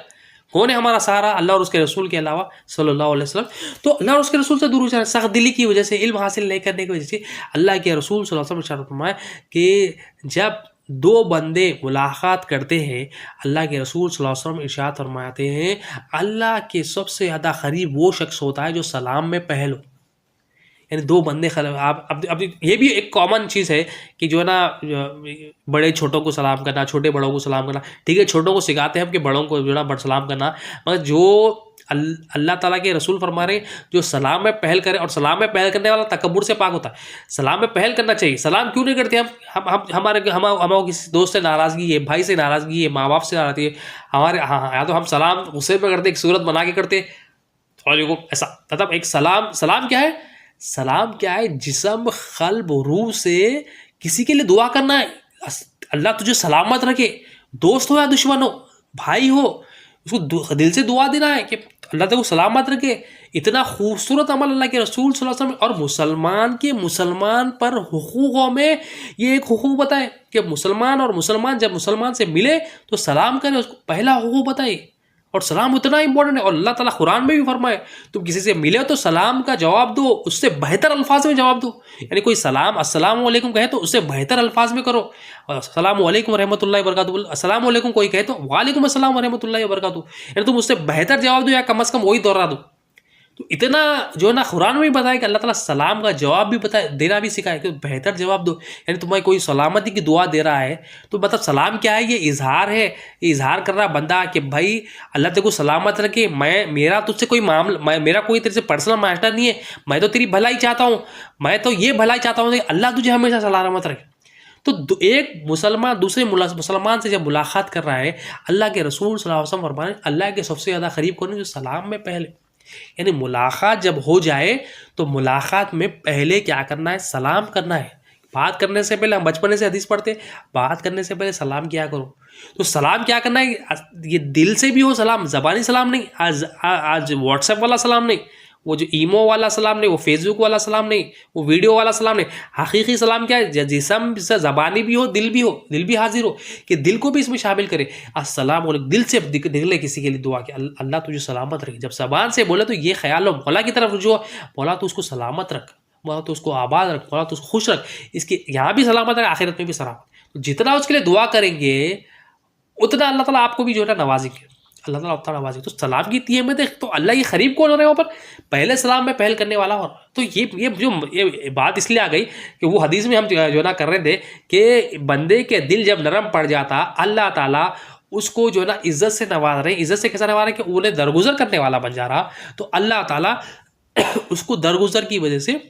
कौन है हमारा सहारा? अल्लाह और उसके रसूल के अलावा सल्लल्लाहु अलैहि वसल्लम। तो अल्लाह और उसके रसूल से दूर हो जाए, सख्त दिली की वजह से, इल्म हासिल नहीं करने की वजह से। अल्लाह के रसूल सल्लल्लाहु अलैहि वसल्लम इरशाद फरमाया कि जब दो बंदे मुलाकात करते हैं, अल्लाह के रसूल सल्लल्लाहु अलैहि वसल्लम इरशाद फरमाते हैं, अल्लाह के सबसे ज़्यादा करीब वो शख्स होता है जो सलाम में पहल हो। यानी दो बंदे आप अब ये भी एक कॉमन चीज़ है कि जो है ना, बड़े छोटों को सलाम करना, छोटे बड़ों को सलाम करना, ठीक है, छोटों को सिखाते हैं हम कि बड़ों को जो है ना सलाम करना, मगर जो अल्लाह ताला के रसूल फरमा रहे जो सलाम में पहल करे, और सलाम में पहल करने वाला तकब्बुर से पाक होता है। सलाम में पहल करना चाहिए। सलाम क्यों नहीं करते हम हमारे किसी दोस्त से नाराज़गी है, भाई से नाराज़गी है, माँ बाप से नाराज़गी है, हमारे हाँ या तो हम सलाम गुस्से में करते, एक सूरत बना के करते, और ऐसा मतलब एक सलाम क्या है? सलाम क्या है? जिस्म क़ल्ब रूह से किसी के लिए दुआ करना है। अल्लाह तुझे सलामत रखे, दोस्त हो या दुश्मन हो, भाई हो, उसको दिल से दुआ देना है कि अल्लाह तेरे को सलामत रखे। इतना खूबसूरत अमल अल्लाह के रसूल सल्लल्लाहु अलैहि वसल्लम। और मुसलमान पर हुकूकों में ये एक हुकूक बताए कि मुसलमान जब मुसलमान से मिले तो सलाम करे, उसको पहला हुकूक बताए। और सलाम उतना इंपॉर्टेंट है, और अल्लाह ताला कुरान में भी फरमाए तुम किसी से मिले तो सलाम का जवाब दो, उससे बेहतर अल्फाज में जवाब दो। यानी कोई सलाम अस्सलाम वालेकुम कहे तो उससे बेहतर अल्फाज में करो। अस्सलाम वालेकुम रहमतुल्लाहि व बरकातुहू, अस्सलाम वालेकुम कोई कहे तो वालेकुम अस्सलाम व रहमतुल्लाहि व बरकातुहू, यानी तुम उससे बेहतर जवाब दो, या कम अज़ कम वही दोहरा दो। तो इतना जो है ना कुरान में भी बताया कि अल्लाह ताला सलाम का जवाब भी देना भी सिखाया कि बेहतर जवाब दो। यानी तुम्हें कोई सलामती की दुआ दे रहा है तो मतलब सलाम क्या है? ये इजहार है, ये इजहार कर रहा बंदा कि भाई अल्लाह तेरे को सलामत रखे, मेरा तुझसे कोई मामला, मेरा कोई तेरे से पर्सनल मैटर नहीं है, मैं तो तेरी भलाई चाहता हूँ, मैं तो ये भलाई चाहता हूँ कि अल्लाह तुझे हमेशा सलामत रखे। तो एक मुसलमान दूसरे मुसलमान से जब मुलाकात कर रहा है, अल्लाह के रसूल सल्लल्लाहु अलैहि वसल्लम फरमाए अल्लाह के सबसे ज़्यादा करीब कौन है? जो सलाम में पहले, यानी मुलाकात जब हो जाए तो मुलाकात में पहले क्या करना है? सलाम करना है। बात करने से पहले, हम बचपन से हदीस पढ़ते, बात करने से पहले सलाम किया करो। तो सलाम क्या करना है? ये दिल से भी हो सलाम, ज़बानी सलाम नहीं, आज व्हाट्सएप वाला सलाम नहीं, वो जो ईमो वाला सलाम नहीं, वो फेसबुक वाला सलाम नहीं, वो वीडियो वाला सलाम नहीं। हकीकी सलाम क्या है? जिस्म से ज़बानी भी हो, दिल भी हाजिर हो, कि दिल को भी इसमें शामिल करे। अस्सलाम वालेकुम, दिल से निकले किसी के लिए दुआ कि अल्लाह तुझे सलामत रखे। जब ज़बान से बोले तो ये ख्याल हो मौला की तरफ रुजू हो, मौला तो उसको सलामत रख, मौला तो उसको आबाद रख, मौला तो उसको खुश रख, इसके यहाँ भी सलामत रख, आखिरत में भी सलामत। तो जितना उसके लिए दुआ करेंगे उतना अल्लाह ताला आपको भी जो है ना नवाजेंगे, अल्लाह ताला आपका नवाजेंगे। तो सलाम की इतनी अहमियत है, तो अल्लाह के करीब कौन हो रहे हैं वहाँ पर? पहले सलाम में पहल करने वाला। और तो ये बात इसलिए आ गई कि वो हदीस में हम जो ना कर रहे थे कि बंदे के दिल जब नरम पड़ जाता, अल्लाह ताला उसको जो है ना इज़्ज़त से नवाज रहे। इज़्ज़त से कैसा नवाज रहे? कि उन्हें दरगुजर करने वाला बन जा रहा, तो अल्लाह ताला उसको दरगुजर की वजह से,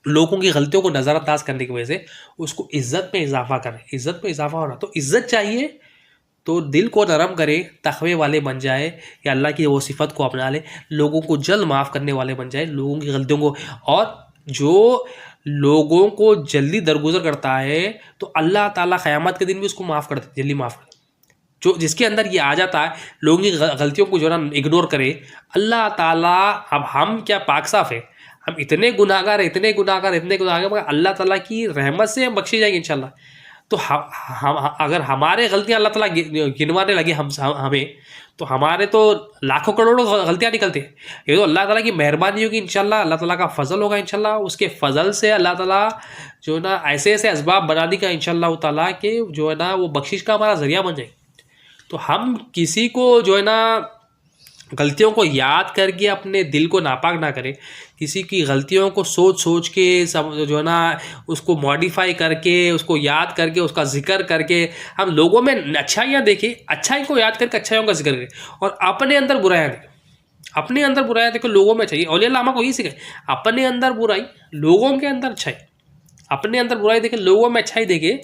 लोगों की गलतियों को नज़रअंदाज करने की वजह से उसको इज़्ज़त में इजाफा करे। इज़्ज़त में इजाफा हो रहा, तो इज़्ज़त चाहिए तो दिल को नरम करे, तक़वे वाले बन जाए, या अल्लाह की वो सिफत को अपना ले, लोगों को जल्द माफ़ करने वाले बन जाए, लोगों की गलतियों को। और जो लोगों को जल्दी दरगुजर करता है तो अल्लाह ताला क़यामत के दिन भी उसको माफ़ कर दे, जल्दी माफ़ कर दे। जो जिसके अंदर ये आ जाता है लोगों की गलतियों को जो ना इग्नोर करे, अल्लाह ताला, अब हम क्या पाक साफ़ है, हम इतने गुनाहगार मगर अल्लाह ताला की रहमत से हम बख्शे जाएंगे इंशाल्लाह। तो हम अगर हमारे गलतियां अल्लाह ताला गिनवाने लगे हमें, तो हमारे तो लाखों करोड़ों गलतियां निकलती हैं। ये तो अल्लाह ताला की मेहरबानी होगी इंशाल्लाह, अल्लाह ताला का फजल होगा इंशाल्लाह। उसके फजल से अल्लाह ताला जो है ना ऐसे ऐसे असबाब बना दी का इंशाल्लाह ताला के जो है ना वो बख्शिश का हमारा जरिया बन जाए। तो हम किसी को जो है ना गलतियों को याद करके अपने दिल को नापाक ना करें, किसी की गलतियों को सोच के सब जो है ना उसको मॉडिफाई करके, उसको याद करके, उसका जिक्र करके हम लोगों में अच्छाइयाँ देखें, अच्छाई को याद करके अच्छाइयों का जिक्र करें, और अपने अंदर बुराइयाँ देखें। अपने अंदर बुराइयाँ देखो लोगों में चाहिए। औलिया अल्लाह को यही सिखाए, अपने अंदर बुराई, लोगों के अंदर अच्छाई। अपने अंदर बुराई देखे, लोगों में अच्छाई देखे,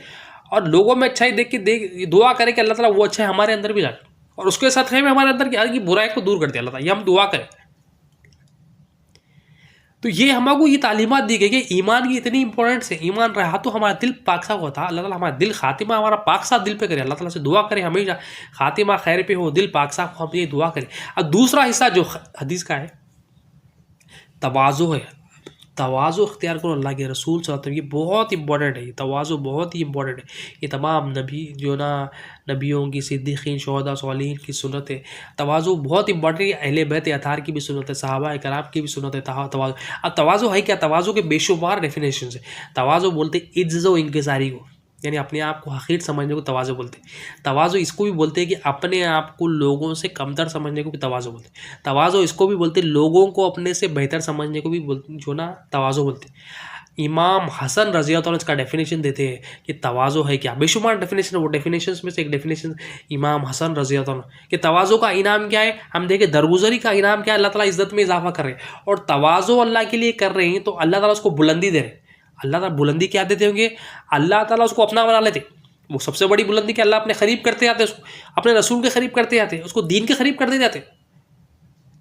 और लोगों में अच्छाई देख के दुआ करे कि अल्लाह ताला वो अच्छाई हमारे अंदर भी लाए, और उसके साथ में हमारे अंदर की बुराई को दूर कर दिया अल्लाह ताला। ये हम दुआ करें। तो ये हमको ये तालीमात दी गई कि ईमान की इतनी इंपॉर्टेंस है। ईमान रहा तो हमारा दिल पाक साफ होता, अल्लाह ताला हमारा दिल खातिमा हमारा पाक साफ दिल पे करे। अल्लाह ताला से दुआ करें हमेशा खातिमा खैर पे हो, दिल पाक साफ हो, हम ये दुआ करें। अब दूसरा हिस्सा जो हदीस का है, तवाज़ु है। तवाज़ु अख्तियार करो अल्लाह के रसूल सल्लल्लाहु अलैहि वसल्लम, ये बहुत इंपॉर्टेंट है। ये तवाज़ु बहुत ही इंपॉर्टेंट है। ये तमाम नबी जो ना नबियों की, सिद्दीक़ीन, शुहदा, सालिहीन की सुन्नत है। तवाज़ु बहुत इंपॉर्टेंट है। अहले बैत अतार की भी सुन्नत है, सहाबा कराम की भी सुन्नत है तवाज़ु। अब तवाज़ु है क्या? तवाज़ु के बेशुमार डेफिनेशन है। तवाज़ु बोलते इज्ज़त व इंकिसारी को, यानी अपने आप को हक़ीर समझने को तवाज़ु बोलते हैं। तवाज़ु इसको भी बोलते हैं कि अपने आप को लोगों से कमतर समझने को भी तवाज़ु बोलते हैं। तवाज़ु इसको भी बोलते हैं लोगों को अपने से बेहतर समझने को भी जो ना तवाज़ु बोलते हैं। इमाम हसन रज़ी अल्लाह इसका डेफिनेशन देते हैं कि तवाज़ु है क्या। बेशुमार डेफिनेशन है, वो डेफिनेशन में से एक डेफिनेशन इमाम हसन रज़ी अल्लाह कि तवाज़ु का इनाम क्या है। हम देखें दरगुजरी का इनाम क्या है, अल्लाह ताला इज़्ज़त में इजाफा कर रहे हैं, और तवाज़ु अल्लाह के लिए कर रहे हैं तो अल्लाह ताला उसको बुलंदी दे रहे हैं। अल्लाह ताला बुलंदी क्या देते होंगे? अल्लाह ताला उसको अपना बना लेते। वो सबसे बड़ी बुलंदी कि अल्लाह अपने करीब करते जाते, उसको अपने रसूल के करीब करते जाते, उसको दीन के करीब करते जाते।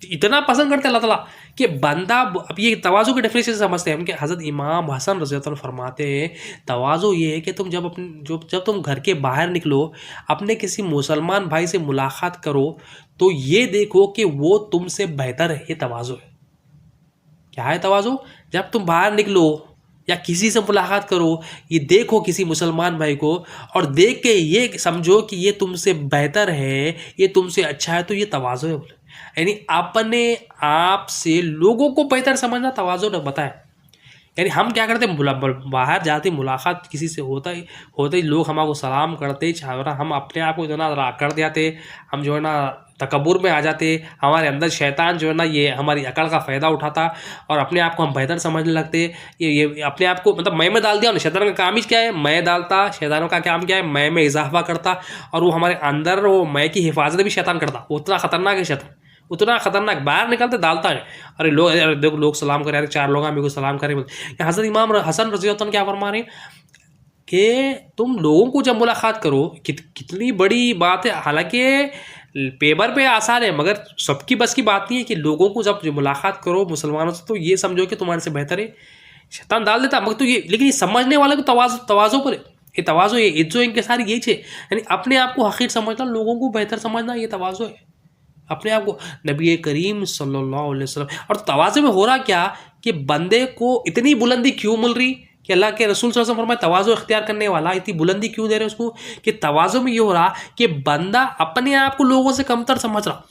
इतना पसंद करते अल्लाह ताला कि बंदा। अब ये तवाज़ु के डेफिनेशन से समझते हैं हम कि हज़रत इमाम हसन रज़ी अल्लाह फरमाते हैं तवाज़ु ये है कि तुम जब तुम घर के बाहर निकलो, अपने किसी मुसलमान भाई से मुलाकात करो, तो ये देखो कि वो तुमसे बेहतर है। ये तवाज़ु है। क्या है तवाज़ु? जब तुम बाहर निकलो या किसी से मुलाकात करो, ये देखो किसी मुसलमान भाई को, और देख के ये समझो कि ये तुमसे बेहतर है, ये तुमसे अच्छा है, तो ये तवाज़ु है। बोले यानी अपने आप से लोगों को बेहतर समझना तवाज़ु ने बताया। यानी हम क्या करते हैं, बाहर जाते मुलाकात किसी से होता ही लोग हमको सलाम करते, हम अपने आप को जो ना कर देते, हम जो है ना तकब्बुर में आ जाते, हमारे अंदर शैतान जो है ना ये हमारी अकड़ का फ़ायदा उठाता, और अपने आप को हम बेहतर समझने लगते। ये अपने आप को मतलब मैं में डाल दिया। शैतान का काम ही क्या है? मैं डालता। शैतानों का काम क्या है? मैं में इजाफा करता, और वो हमारे अंदर वो मैं की हिफाजत भी शैतान करता। उतना ख़तरनाक है शैतान, उतना खतरनाक। बाहर निकलते डालता है, अरे देखो लोग सलाम करें, अरे चार लोग मेरे को सलाम करें। हज़रत इमाम हसन रज़ी अल्लाह क्या फरमा रहे हैं कि तुम लोगों को जब मुलाकात करो, कितनी बड़ी बात है। हालांकि पेपर पे आसान है, मगर सबकी बस की बात नहीं है कि लोगों को जब मुलाकात करो मुसलमानों से, तो ये समझो कि तुम्हारे से बेहतर है। शैतान डाल देता मगर तो ये, लेकिन ये समझने वाले को तवाज़ु पर ये तवाज़ु, ये इज्जो इनके सारी यही है। यानी अपने आप को हक़ीर समझना, लोगों को बेहतर समझना, ये तवाज़ु है। अपने आप को नबी करीम सल्लल्लाहु अलैहि वसल्लम। और तवाज़ु में हो रहा क्या कि बंदे को इतनी बुलंदी क्यों मिल रही कि अल्लाह के रसूल सल्लल्लाहु अलैहि वसल्लम फरमाए तवाज़ु इख्तियार करने वाला इतनी बुलंदी क्यों दे रहे उसको, कि तवाज़ु में ये हो रहा कि बंदा अपने आप को लोगों से कमतर समझ रहा,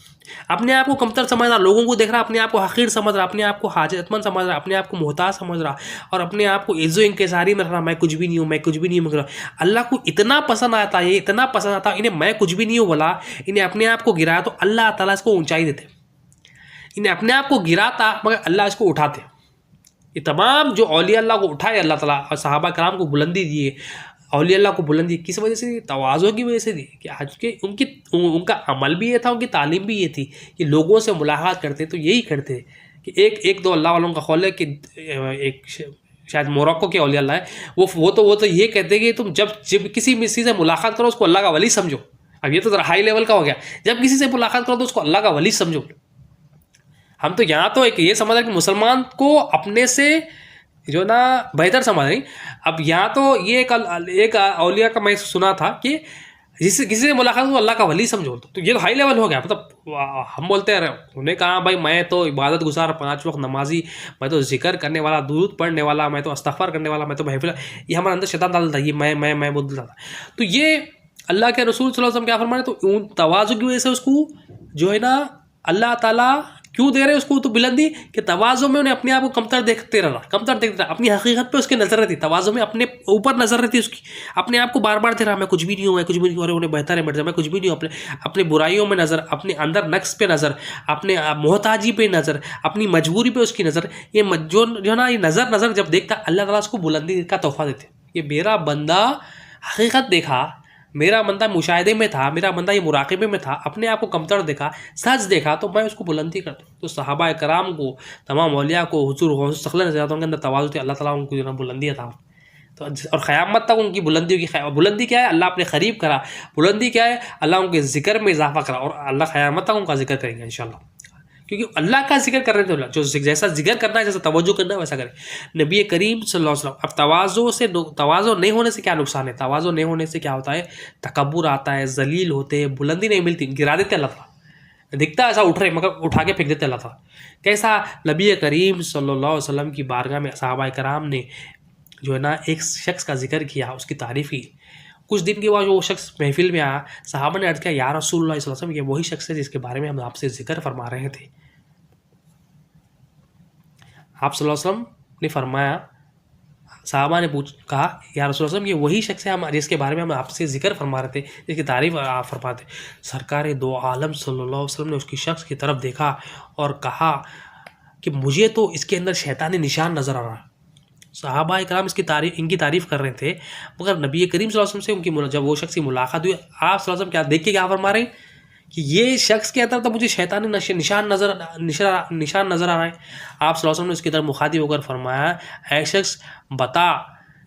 अपने आप को कमतर समझ रहा, लोगों को देख रहा, अपने आप को हक़ीर समझ रहा, अपने आप को हाजतमंद समझ रहा, अपने आप को मोहताज समझ रहा, और अपने आप को इज़्ज़ो इंकिसारी में रख रहा, मैं कुछ भी नहीं हूँ, मैं कुछ भी नहीं हूँ। अल्लाह को इतना पसंद आता है, इतना पसंद आता है, इन्हें मैं कुछ भी नहीं हूँ बोला, इन्हें अपने आप को गिराया तो अल्लाह ताला इसको ऊंचाई देते। इन्हें अपने आप को गिराता मगर अल्लाह इसको उठाते। ये तमाम जो औलिया अल्लाह को उठाए अल्लाह ताला, और सहाबा कराम को बुलंदी दिए, औलिया अल्लाह को बुलंदी किस वजह से दी? तवाज़ु की वजह से दी। कि आज के उनका अमल भी ये था, उनकी तालीम भी ये थी कि लोगों से मुलाकात करते तो यही करते कि एक दो अल्लाह वालों का कौल है कि एक शायद मोरक्को के औलिया अल्लाह है, वो तो ये कहते कि तुम जब किसी किसी से मुलाकात करो उसको अल्लाह का वली समझो। अब ये तो ज़रा हाई लेवल का हो गया, जब किसी से मुलाकात करो तो उसको अल्लाह का वली समझो। हम तो यहाँ तो एक ये समझ रहे कि मुसलमान को अपने से जो ना बेहतर समझ रही। अब यहाँ तो ये एक औलिया का मैं सुना था कि किसी से मुलाकात को अल्लाह का वली समझो, तो ये तो हाई लेवल हो गया। मतलब हम बोलते हैं, उन्हें कहा भाई मैं तो इबादत गुजार, 5 वक्त नमाजी, मैं तो जिक्र करने वाला, दुरूद पढ़ने वाला, मैं तो इस्तग़फ़ार करने वाला, मैं तो महफिल, ये हमारे अंदर शैतान डालता था, ये मैं बोलता था। तो ये अल्लाह के रसूल सल्लल्लाहु अलैहि वसल्लम क्या फरमा रहे, तो तवाज़ु की वजह से उसको जो है ना अल्लाह ताला क्यों दे रहे हैं उसको तो बुलंदी कि तवाज़ो में उन्हें अपने आप को कमतर देखते रहा, अपनी हकीकत पे उसकी नज़र रहती, तवाज़ो में अपने ऊपर नज़र रहती उसकी, अपने आप को बार बार दे रहा मैं कुछ भी नहीं हूँ, मैं कुछ भी नहीं हूँ, उन्हें बेहतर है बेहतर, मैं कुछ भी नहीं हूँ, अपने बुराइयों में नज़र, अपने अंदर नक्स पे नज़र, अपने मोहताजी पे नज़र, अपनी मजबूरी पे उसकी नज़र, ये जो ना ये नज़र जब देखता अल्लाह ताला उसको बुलंदी का तोहफा देते। ये मेरा बंदा हकीकत देखा, मेरा बंदा मुशाहिदे में था, मेरा बंदा ये मुराक़बे में था, अपने आप को कमतर देखा, सच देखा, तो मैं उसको बुलंदी करता हूँ। तो सहाबा कराम को, तमाम औलिया को हुजूर गौस सखलन उनके अंदर तवाज़ु थे, अल्लाह ताला उनको जो ना बुलंदी अता। तो और क़यामत तक उनकी बुलंदी की बुलंदी क्या है? अल्लाह अपने करीब करा। बुलंदी क्या है? अल्लाह उनके ज़िक्र में इजाफ़ा करा, और अल्लाह क़यामत तक उनका ज़िक्र करेंगे इंशाअल्लाह, क्योंकि अल्लाह का जिक्र कर रहे थे। जो जैसा जिक्र करना है, जैसा तवज्जो करना है, वैसा करें। नबी करीम सल्लल्लाहु अलैहि वसल्लम। अब तवाज़ो नहीं होने से क्या नुकसान है? तवाज़ो नहीं होने से क्या होता है? तकब्बुर आता है, जलील होते हैं, बुलंदी नहीं मिलती, गिरा देते अल्लाह ताला। दिखता ऐसा उठ रहे मगर उठा के फेंक देते अल्लाह ताला। कैसा? नबी करीम सल्लल्लाहु अलैहि वसल्लम की बारगाह में सहाबा कराम ने जो है ना एक शख्स का जिक्र किया, उसकी तारीफ़ की। कुछ दिन के बाद वो शख्स महफिल में आया, सहाबा ने अर्ज़ किया, या रसूलुल्लाह सल्लल्लाहु अलैहि वसल्लम, ये वही शख्स है जिसके बारे में हम आपसे जिक्र फरमा रहे थे। आप सल्लल्लाहु अलैहि वसल्लम ने फरमाया, सहाबा ने कहा, या रसूल अल्लाह, ये वही शख्स है हम जिसके बारे में हम आपसे जिक्र फरमा रहे थे, जिसकी तारीफ़ आप फरमाते। सरकार दो आलम सल्लल्लाहु अलैहि वसल्लम ने उसकी शख्स की तरफ देखा और कहा कि मुझे तो इसके अंदर शैतानी निशान नज़र आ रहा है। सहाबा कराम इनकी तारीफ़ कर रहे थे, मगर नबी करीम सल्लल्लाहु अलैहि वसल्म से उनकी जब वो शख्स की मुलाकात हुई, आप सल्लल्लाहु अलैहि वसल्लम क्या देख के क्या फरमा रहे हैं कि ये शख्स के अंदर तो मुझे शैतानी निशान नज़र आ रहा है। आप सल्लल्लाहु अलैहि वसल्लम ने उसकी तरफ मुखातिब होकर फरमाया, ऐ शख्स, बता,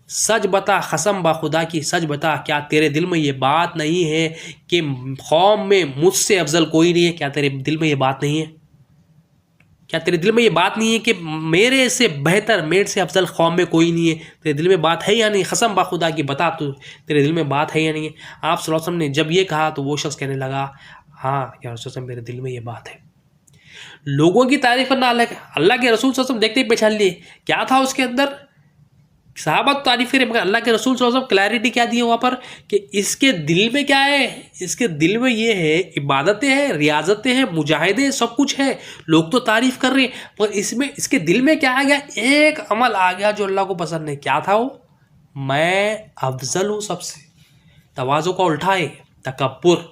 सच बता, कसम बा खुदा की सच बता, क्या तेरे दिल में ये बात नहीं है कि कौम में मुझसे अफजल कोई नहीं है? क्या तेरे दिल में ये बात नहीं है? क्या तेरे दिल में ये बात नहीं है कि मेरे से बेहतर, मेरे से अफजल कौम में कोई नहीं है? तेरे दिल में बात है या नहीं? कसम बा खुदा की बता, तू तेरे दिल में बात है या नहीं है? आप सल्लल्लाहु अलैहि वसल्लम ने जब ये कहा तो वो शख्स कहने लगा, हाँ या रसूल सल्लल्लाहु अलैहि वसल्लम, मेरे दिल में ये बात है। लोगों की तारीफ करना अलग है, अल्लाह के रसूल सल्लल्लाहु अलैहि वसल्लम देखते ही पहचान लिए क्या था उसके अंदर। सहाबा तारीफ करें, मगर अल्लाह के रसूल सल्लल्लाहु अलैहि वसल्लम क्लैरिटी क्या दी है वहाँ पर कि इसके दिल में क्या है? इसके दिल में ये है, इबादतें हैं, रियाजतें हैं, मुजाहिदे, सब कुछ है। लोग तो तारीफ कर रहे हैं, मगर इसमें इसके दिल में क्या आ गया? एक अमल आ गया जो अल्लाह को पसंद नहीं। क्या था वो? मैं अफजल हूँ सबसे। तवाज़ो का उल्टा है तकब्बुर।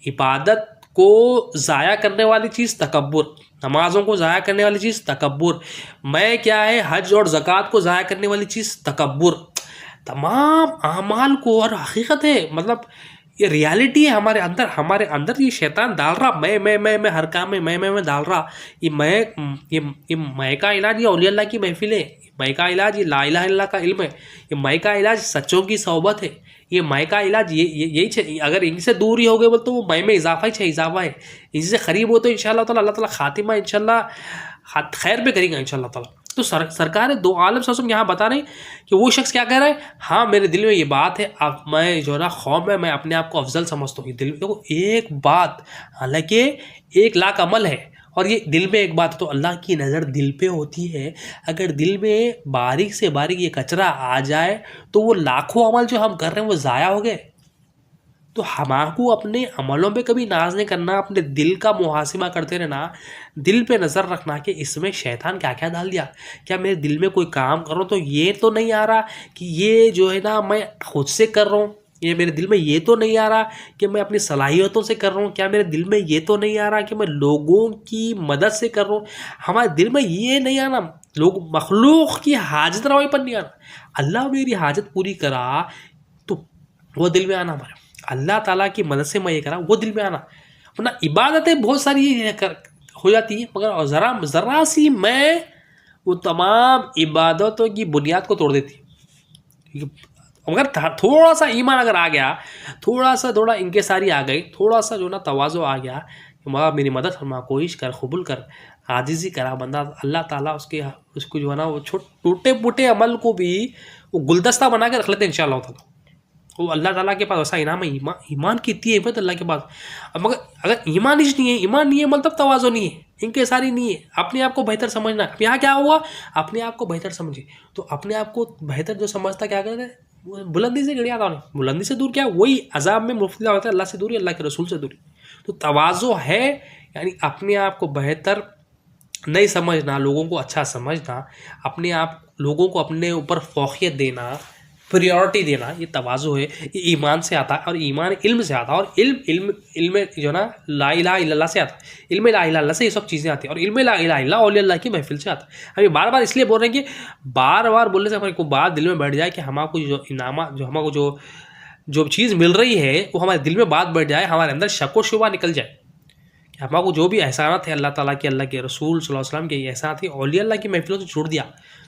इबादत को ज़ाया करने वाली चीज़ तकब्बुर, नमाज़ों को ज़ाया करने वाली चीज़ तकब्बुर, मैं क्या है हज और ज़कात को ज़ाया करने वाली चीज़ तकब्बुर। तमाम अमाल को, और हकीकत है, मतलब ये रियलिटी है हमारे अंदर ये शैतान डाल रहा, मैं हर काम में मैं डाल रहा। ये मैं का इलाज, ये औलिया अल्लाह की महफिल है। मैं का इलाज ये ला इलाहा इल्लल्लाह का इल्म है। ये मैं का इलाज सच्चों की सोहबत है। ये मैं का इलाज यही अगर इनसे दूर ही हो गए बोल तो वो मैं में इजाफा है। इनसे करीब हो तो इंशाअल्लाह ताला अल्लाह ताला खातिमा इंशाअल्लाह खैर पे करेगा इंशाअल्लाह ताला। तो सरकार दो आलम सल्लम यहाँ बता रहे कि वो शख्स क्या कह रहा है, हाँ मेरे दिल में ये बात है, अब मैं जो ना कौम में मैं अपने आप को अफजल समझता हूँ। दिल में देखो एक बात, हालांकि 1 लाख अमल है और ये दिल में एक बात, तो अल्लाह की नज़र दिल पे होती है। अगर दिल में बारीक से बारीक ये कचरा आ जाए तो वो लाखों अमल जो हम कर रहे हैं वो ज़ाया हो गए। तो हमारे अपने अमलों पे कभी नाज नहीं करना, अपने दिल का मुहासिबा करते रहना, दिल पे नज़र रखना कि इसमें शैतान क्या क्या डाल दिया। क्या मेरे दिल में कोई काम कर रहा हूँ तो ये तो नहीं आ रहा कि ये जो है ना मैं खुद से कर रहा हूँ, ये मेरे दिल में ये तो नहीं आ रहा कि मैं अपनी सलाहियतों से कर रहा हूँ, क्या मेरे दिल में ये तो नहीं आ रहा कि मैं लोगों की मदद से कर रहा हूँ। हमारे दिल में ये नहीं आना, लोग मखलूक की हाजत रवाई पर नहीं आना। अल्लाह मेरी हाजत पूरी करा तो वो दिल में आना, हमारे अल्लाह ताला की मदद से मैं ये करा वो दिल में आना। वरना इबादतें बहुत सारी हो जाती है, मगर ज़रा सी मैं वो तमाम इबादतों की बुनियाद को तोड़ देती है। अगर थोड़ा सा ईमान अगर आ गया, थोड़ा इंकिसारी आ गई, थोड़ा सा जो ना तवाज़ो आ गया कि माँ मेरी मदद फरमा, कोशिश कर, कबूल कर, आजिज़ी करा बंदा, अल्लाह ताला उसको जो है ना वो टूटे फूटे अमल को भी वो गुलदस्ता बना के रख लेते हैं इंशाअल्लाह ताला। वो अल्लाह ताला के पास ऐसा इनाम है। ईमान की इतनी हिम्मत अल्लाह के पास। अब मगर अगर ईमान नहीं है मतलब तवाज़ो नहीं है, इंकिसारी नहीं है, अपने आप को बेहतर समझना। यहाँ क्या हुआ, अपने आप को बेहतर समझे, तो अपने आप को बेहतर जो समझता क्या करते हैं, बुलंदी से गिड़िया था, बुलंदी से दूर क्या, वही अजाब में मुफ्तला होता है, अल्लाह से दूरी, अल्लाह के रसूल से दूरी। तो तवाज़ो है यानी अपने आप को बेहतर नहीं समझना, लोगों को अच्छा समझना, अपने आप लोगों को अपने ऊपर फ़ौक़ियत देना, प्रायोरिटी देना, ये तवाज़ो है। ये ईमान से आता है और ईमान इल्म से आता है और इल्म जो है ना ला इलाहा इल्लल्लाह से आता है। इल्म ला इलाहा इल्लल्लाह से ये सब चीज़ें आती हैं और इल्म ला इलाहा इल्लल्लाह औलिया अल्लाह की महफ़िल से आता है। हम ये बार-बार इसलिए बोल रहे हैं कि बार-बार बोलने से हमारे को बात दिल में बैठ जाए कि हमको जो इनामा जो हमको जो चीज़ मिल रही है वो हमारे दिल में बात बैठ जाए, हमारे अंदर शक व शुबा निकल जाए कि हमको जो भी एहसानात है अल्लाह ताला के, अल्लाह के रसूल सल्लल्लाहु अलैहि वसल्लम के एहसानात थे, औलिया अल्लाह की महफ़िलों से छोड़ दिया,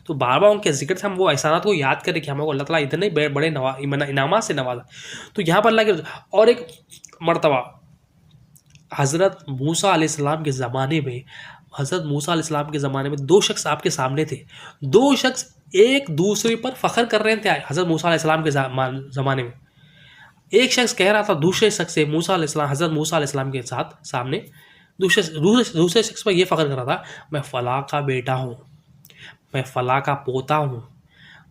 तो बार बार उनके ज़िक्र से हम वो एहसानात को याद करें कि हमको अल्लाह ताला इतने बड़े इनामात से नवाजा। तो यहाँ पर अल्लाह के और एक मरतबा हज़रत मूसा अलैहिस्सलाम के ज़माने में, हज़रत मूसा अलैहिस्सलाम के ज़माने में दो शख्स आपके सामने थे। दो शख्स एक दूसरे पर फ़ख्र कर रहे थे हज़रत मूसा अलैहिस्सलाम के ज़माने में। एक शख्स कह रहा था दूसरे शख्स से, मूसा अलैहिस्सलाम हज़रत मूसा अलैहिस्सलाम के साथ सामने दूसरे शख्स पर यह फ़ख्र कर रहा था, मैं फ़लाँ का बेटा हूँ, मैं फ़लाँ का पोता हूँ,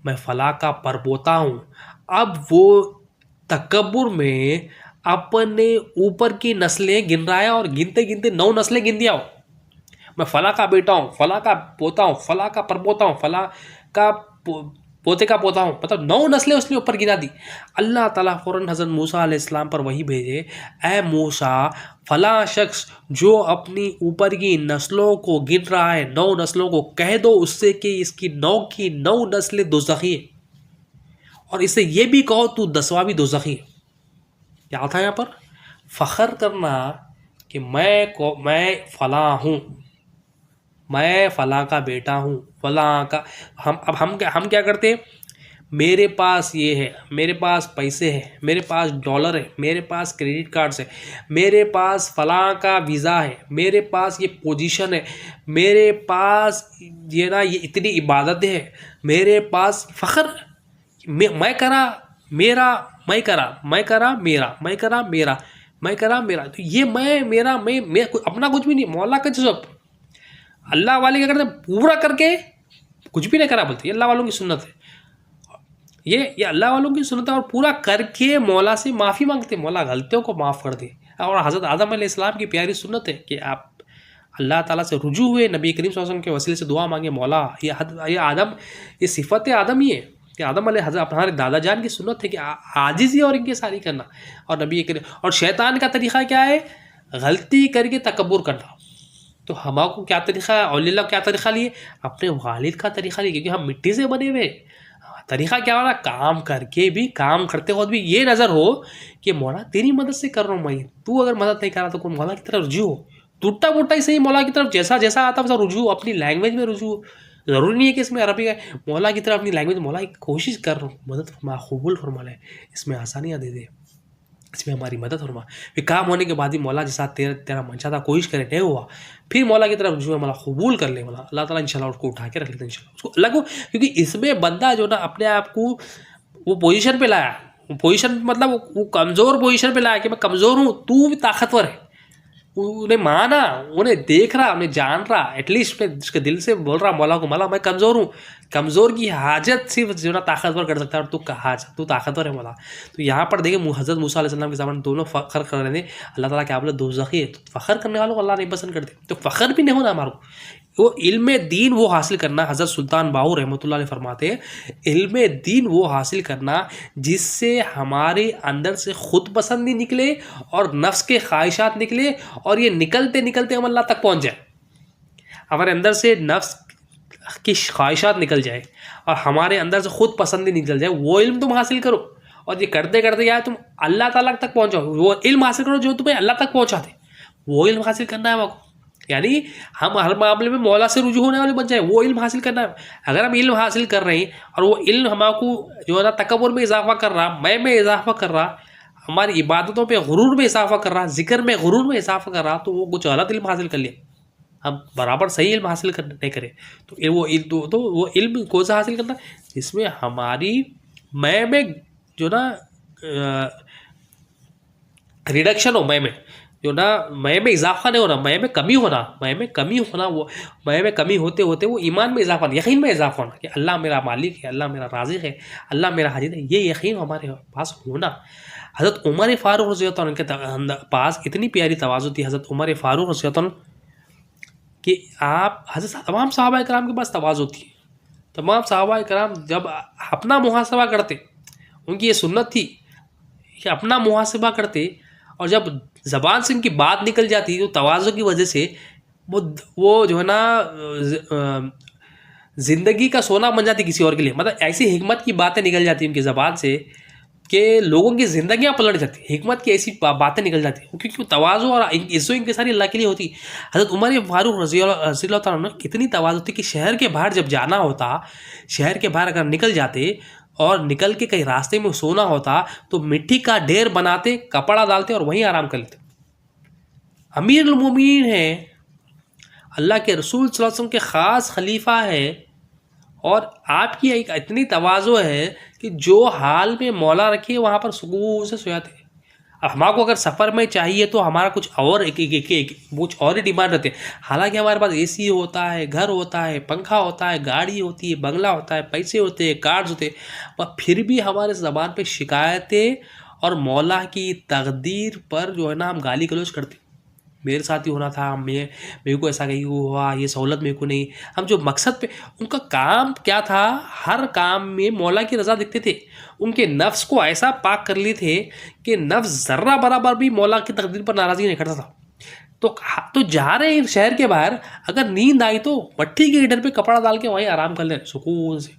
मैं फ़लाँ का परपोता हूँ। अब वो तकब्बुर में अपने ऊपर की नस्लें गिन रहा है और गिनते गिनते 9 नस्लें गिन दिया हो। मैं फ़लाँ का बेटा हूँ, फ़लाँ का पोता हूँ, फ़लाँ का परपोता हूँ, फ़लाँ का पोते का पोता हूँ, मतलब 9 नस्लें उसने ऊपर गिना दी। अल्लाह ताला फ़ौरन हज़रत मूसा अलैहिस्सलाम पर वही भेजे, ऐ मूसा, फ़लाँ शख्स जो अपनी ऊपर की नस्लों को गिन रहा है, 9 नस्लों को, कह दो उससे कि इसकी 9 की 9 नस्लें दोज़खी है और इसे ये भी कहो तू 10वां भी दोज़खी है। क्या था यहाँ पर? फ़ख्र करना कि मैं फ़लाँ हूँ, मैं फ़लाँ का बेटा हूँ, फ़लाँ का। हम क्या करते हैं, मेरे पास ये है, मेरे पास पैसे हैं, मेरे पास डॉलर है, मेरे पास क्रेडिट कार्ड्स है, मेरे पास फ़लाँ का वीज़ा है, मेरे पास ये पोजीशन है, मेरे पास ये ना ये इतनी इबादतें हैं, मेरे पास फ़ख्र मैं करा मेरा, मैं करा मेरा, मैं करा मेरा, मैं करा मेरा। तो ये मेरा मैं अपना कुछ भी नहीं, मौला का सब। अल्लाह वाले क्या करते पूरा करके कुछ भी नहीं करा बोलते, ये अल्लाह वालों की सुन्नत है। ये अल्लाह वालों की सुन्नत है और पूरा करके मौला से माफ़ी मांगते, मौला गलतियों को माफ़ कर दे। और हज़रत आदम अलैहिस्सलाम की प्यारी सुन्नत है कि आप अल्लाह ताला से रुजू हुए, नबी करीम सल्लल्लाहु अलैहि वसल्लम के वसीले से दुआ मांगे, मौला ये आदम, ये सिफ़त आदम ही है कि आदम हमारे दादा जान की सुन्नत है कि आजिज़ी और इनके सारी करना। और नबी करीम और शैतान का तरीक़ा क्या है, गलती करके तकब्बुर करना। तो हमारे क्या तरीक़ा है, औलिया क्या तरीक़ा लिए, अपने वालिद का तरीक़ा लिए, क्योंकि हम मिट्टी से बने हुए। तरीक़ा क्या हो रहा, काम करके भी, काम करते वक्त भी ये नज़र हो कि मौला तेरी मदद से कर रहा हूँ मैं, तू अगर मदद नहीं कर रहा तो कोई मौला की तरफ रुजू हो, टूटा फूटा ही सही, मौला की तरफ जैसा जैसा आता वैसा रुजू, अपनी लैंग्वेज में रुजू। ज़रूरी नहीं है कि इसमें अरबी है, मौला की तरफ अपनी लैंग्वेज, मौला की कोशिश कर रहा हूँ, मदद फरमा, कबूल फरमा ले, इसमें आसानियाँ दे दे, इसमें हमारी मदद फरमा। फिर काम होने के बाद ही मौला जैसा तेरा मंशा था, कोशिश करे नहीं हुआ, फिर मौला की तरफ रुजू है, मौला कबूल कर ले, मौला अल्लाह ताला इंशाल्लाह उसको उठा के रख लेते हैं इंशाल्लाह, उसको अल्लाह को। क्योंकि इसमें बंदा जो ना अपने आप को वो पोजीशन पे लाया, पोजीशन मतलब वो कमज़ोर पोजीशन पे लाया कि मैं कमज़ोर हूँ, तू भी ताकतवर है। उन्हें माना, उन्हें देख रहा, उन्हें जान रहा, एटलीस्ट उसके दिल से बोल रहा मौला को, मौला मैं कमज़ोर हूँ, कमज़ोर की हाजत सिर्फ जो ना ताकतवर कर सकता है और तू ताकतवर है मौला। तो यहाँ पर देखिए हज़रत मूसा अलैहिस्सलाम के ज़माने दोनों फ़ख्र कर रहे थे, अल्लाह ताला क्या बोले दोज़खी है। तो फ़ख्र करने वालों को अल्लाह नहीं पसंद करते, तो फ़ख्र भी नहीं होना हमारे को, वो इल्म दीन वो हासिल करना। हज़रत सुल्तान बाहू रहमतुल्लाह अलैह फरमाते हैं, इल्म दीन वो हासिल करना जिससे हमारे अंदर से ख़ुद पसंदी निकले और नफ्स के ख्वाहिशात निकले और ये निकलते निकलते हम अल्लाह तक पहुँच जाए, हमारे अंदर से नफ्स की ख्वाहिशात निकल जाए और हमारे अंदर से ख़ुद पसंदी निकल जाए, वो इल्म तुम हासिल करो। और ये करते करते क्या है, तुम अल्लाह ताला तक पहुँचाओ, वो इल्म हासिल करो जो तुम्हें अल्लाह तक पहुँचाते, वो इल्म हासिल करना है हमको। यानी हम हर मामले में मौला से रुजू होने वाले बन जाए, वो इल्म हासिल करना है। अगर हम इल्म हासिल कर रहे हैं और वो इल्म हमको जो है ना तकब्बुर में इजाफा कर रहा, मैं में इजाफा कर रहा, हमारी इबादतों पे गुरूर में इजाफा कर रहा, जिक्र में गुरूर में इजाफा कर रहा, तो वो कुछ गलत इल्म हासिल कर लिया, हम बराबर सही इल्म हासिल नहीं करें। तो वो इल्म कौन सा हासिल करना, जिसमें हमारी मैं जो ना रिडक्शन हो, मैं में जो ना मैं में इजाफा नहीं होना, मैं में कमी होना, मैं में कमी होना, वो मैं में कमी होते होते वो ईमान में इजाफा नहीं, यकीन में इजाफा होना कि अल्लाह मेरा मालिक है, अल्लाह मेरा राज़िक़ है, अल्लाह मेरा हाजिर है, ये यकीन हमारे पास होना। हज़रत उमर फ़ारूक रज़ियल्लाहु अन्हु के पास इतनी प्यारी तवाज़ु थी हज़रत उमर फ़ारूक रज़ियल्लाहु अन्हु कि आप हज़रत तमाम सहाबा कराम के पास तवाज़ु थी। तमाम सहाबा कराम जब अपना मुहासबा करते, उनकी ये सुन्नत थी कि अपना मुहासबा करते, और जब ज़बान से इनकी बात निकल जाती तो तवाज़ु की वजह से वो जो है ना ज़िंदगी का सोना बन जाती किसी और के लिए। मतलब ऐसी हिकमत की बातें निकल जाती उनकी ज़बान से कि लोगों की ज़िंदगियाँ पलट जाती, हिकमत की ऐसी बातें निकल जाती, क्योंकि तवाज़ु और इज़्ज़ो इनकी सारी अल्लाह के लिए होती। हज़रत उमर फ़ारूक रज़ियल्लाहु तआला अन्हु इतनी तवाज़ु थी कि शहर के बाहर जब जाना होता, शहर के बाहर अगर निकल जाते और निकल के कहीं रास्ते में सोना होता तो मिट्टी का ढेर बनाते, कपड़ा डालते और वहीं आराम कर लेते। अमीरुल मोमिनीन है, अल्लाह के रसूल सल्लल्लाहु अलैहि वसल्लम के ख़ास खलीफा है, और आपकी एक इतनी तवाज़ु है कि जो हाल में मौला रखे वहाँ पर सुकून से सोया थे। अब हमारे को अगर सफ़र में चाहिए तो हमारा कुछ और कुछ और ही डिमांड रहते हैं। हालांकि हमारे पास एसी होता है, घर होता है, पंखा होता है, गाड़ी होती है, बंगला होता है, पैसे होते हैं, कार्ड्स होते हैं, पर फिर भी हमारे ज़बान पे शिकायतें और मौला की तकदीर पर जो है ना हम गाली गलौज करते। मेरे साथ ही होना था, मेरे को ऐसा कहीं हुआ, ये सहूलत मेरे को नहीं। हम जो मकसद पे, उनका काम क्या था, हर काम में मौला की रज़ा दिखते थे। उनके नफ्स को ऐसा पाक कर लिए थे कि नफ्स ज़र्रा बराबर भी मौला की तकदीर पर नाराज़गी नहीं करता था। तो जा रहे हैं शहर के बाहर, अगर नींद आई तो भट्टी के हीटर पे कपड़ा डाल के वहीं आराम कर ले सुकून से,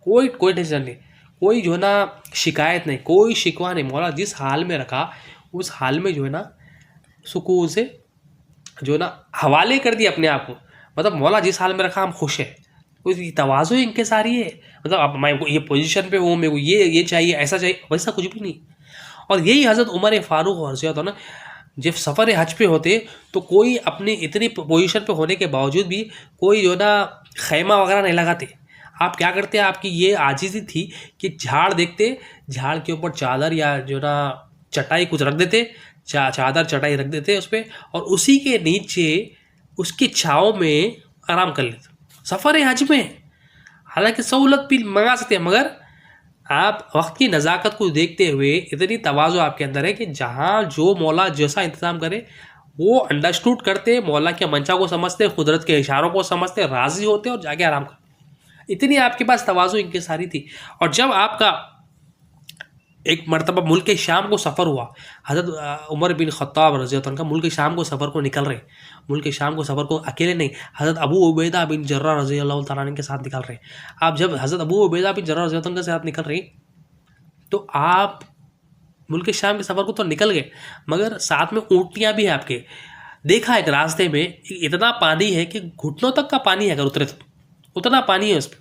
कोई टेंशन नहीं, कोई जो है ना शिकायत नहीं, कोई शिकवा नहीं। मौला जिस हाल में रखा उस हाल में जो है ना सुकून से जो ना हवाले कर दिया अपने आप को। मतलब मौला जिस हाल में रखा हम खुश हैं, उसकी तवाज़ु इनके सारी है। मतलब अब मैं ये पोजीशन पे हूँ, मेरे को ये चाहिए, ऐसा चाहिए, वैसा कुछ भी नहीं। और यही हज़रत उमर फ़ारूक रज़ियल्लाहु अन्हु ना जब सफ़र हज पे होते तो कोई अपनी इतनी पोजीशन पे होने के बावजूद भी कोई जो ना खैमा वगैरह नहीं लगाते। आप क्या करते, आपकी ये आजिज़ी थी कि झाड़ देखते, झाड़ के ऊपर चादर या जो ना चटाई कुछ रख देते, चादर चटाई रख देते उस पर, और उसी के नीचे उसकी छाँव में आराम कर लेते सफ़र हज में। हालांकि सहूलत भी मंगा सकते हैं, मगर आप वक्त की नज़ाकत को देखते हुए इतनी तवाज़ु आपके अंदर है कि जहाँ जो मौला जैसा इंतज़ाम करे वो अंडरस्टूड करते, मौला के मंशा को समझते, कुदरत के इशारों को समझते, राज़ी होते और जाके आराम करते। इतनी आपके पास तवाज़ु इनकी सारी थी। और जब आपका एक मरतबा मुल्क शाम को सफ़र हुआ, हज़रत उमर बिन ख़त्ताब रज़ियल्लाहु अन्हु का मुल्क शाम को सफ़र को निकल रहे, मुल्क शाम को सफ़र को अकेले नहीं, हज़रत अबू उबैदा बिन जर्राह रज़ियल्लाहु तआला अन्हु के साथ निकल रहे। आप जब हज़रत अबू उबैदा बिन जर्राह रज़ियल्लाहु अन्हु के साथ निकल रहे तो आप मुल्क शाम के सफ़र को तो निकल गए, मगर साथ में ऊँटनियाँ भी है आपके। देखा एक रास्ते में इतना पानी है कि घुटनों तक का पानी है, अगर उतरे तो उतना पानी है, उस पर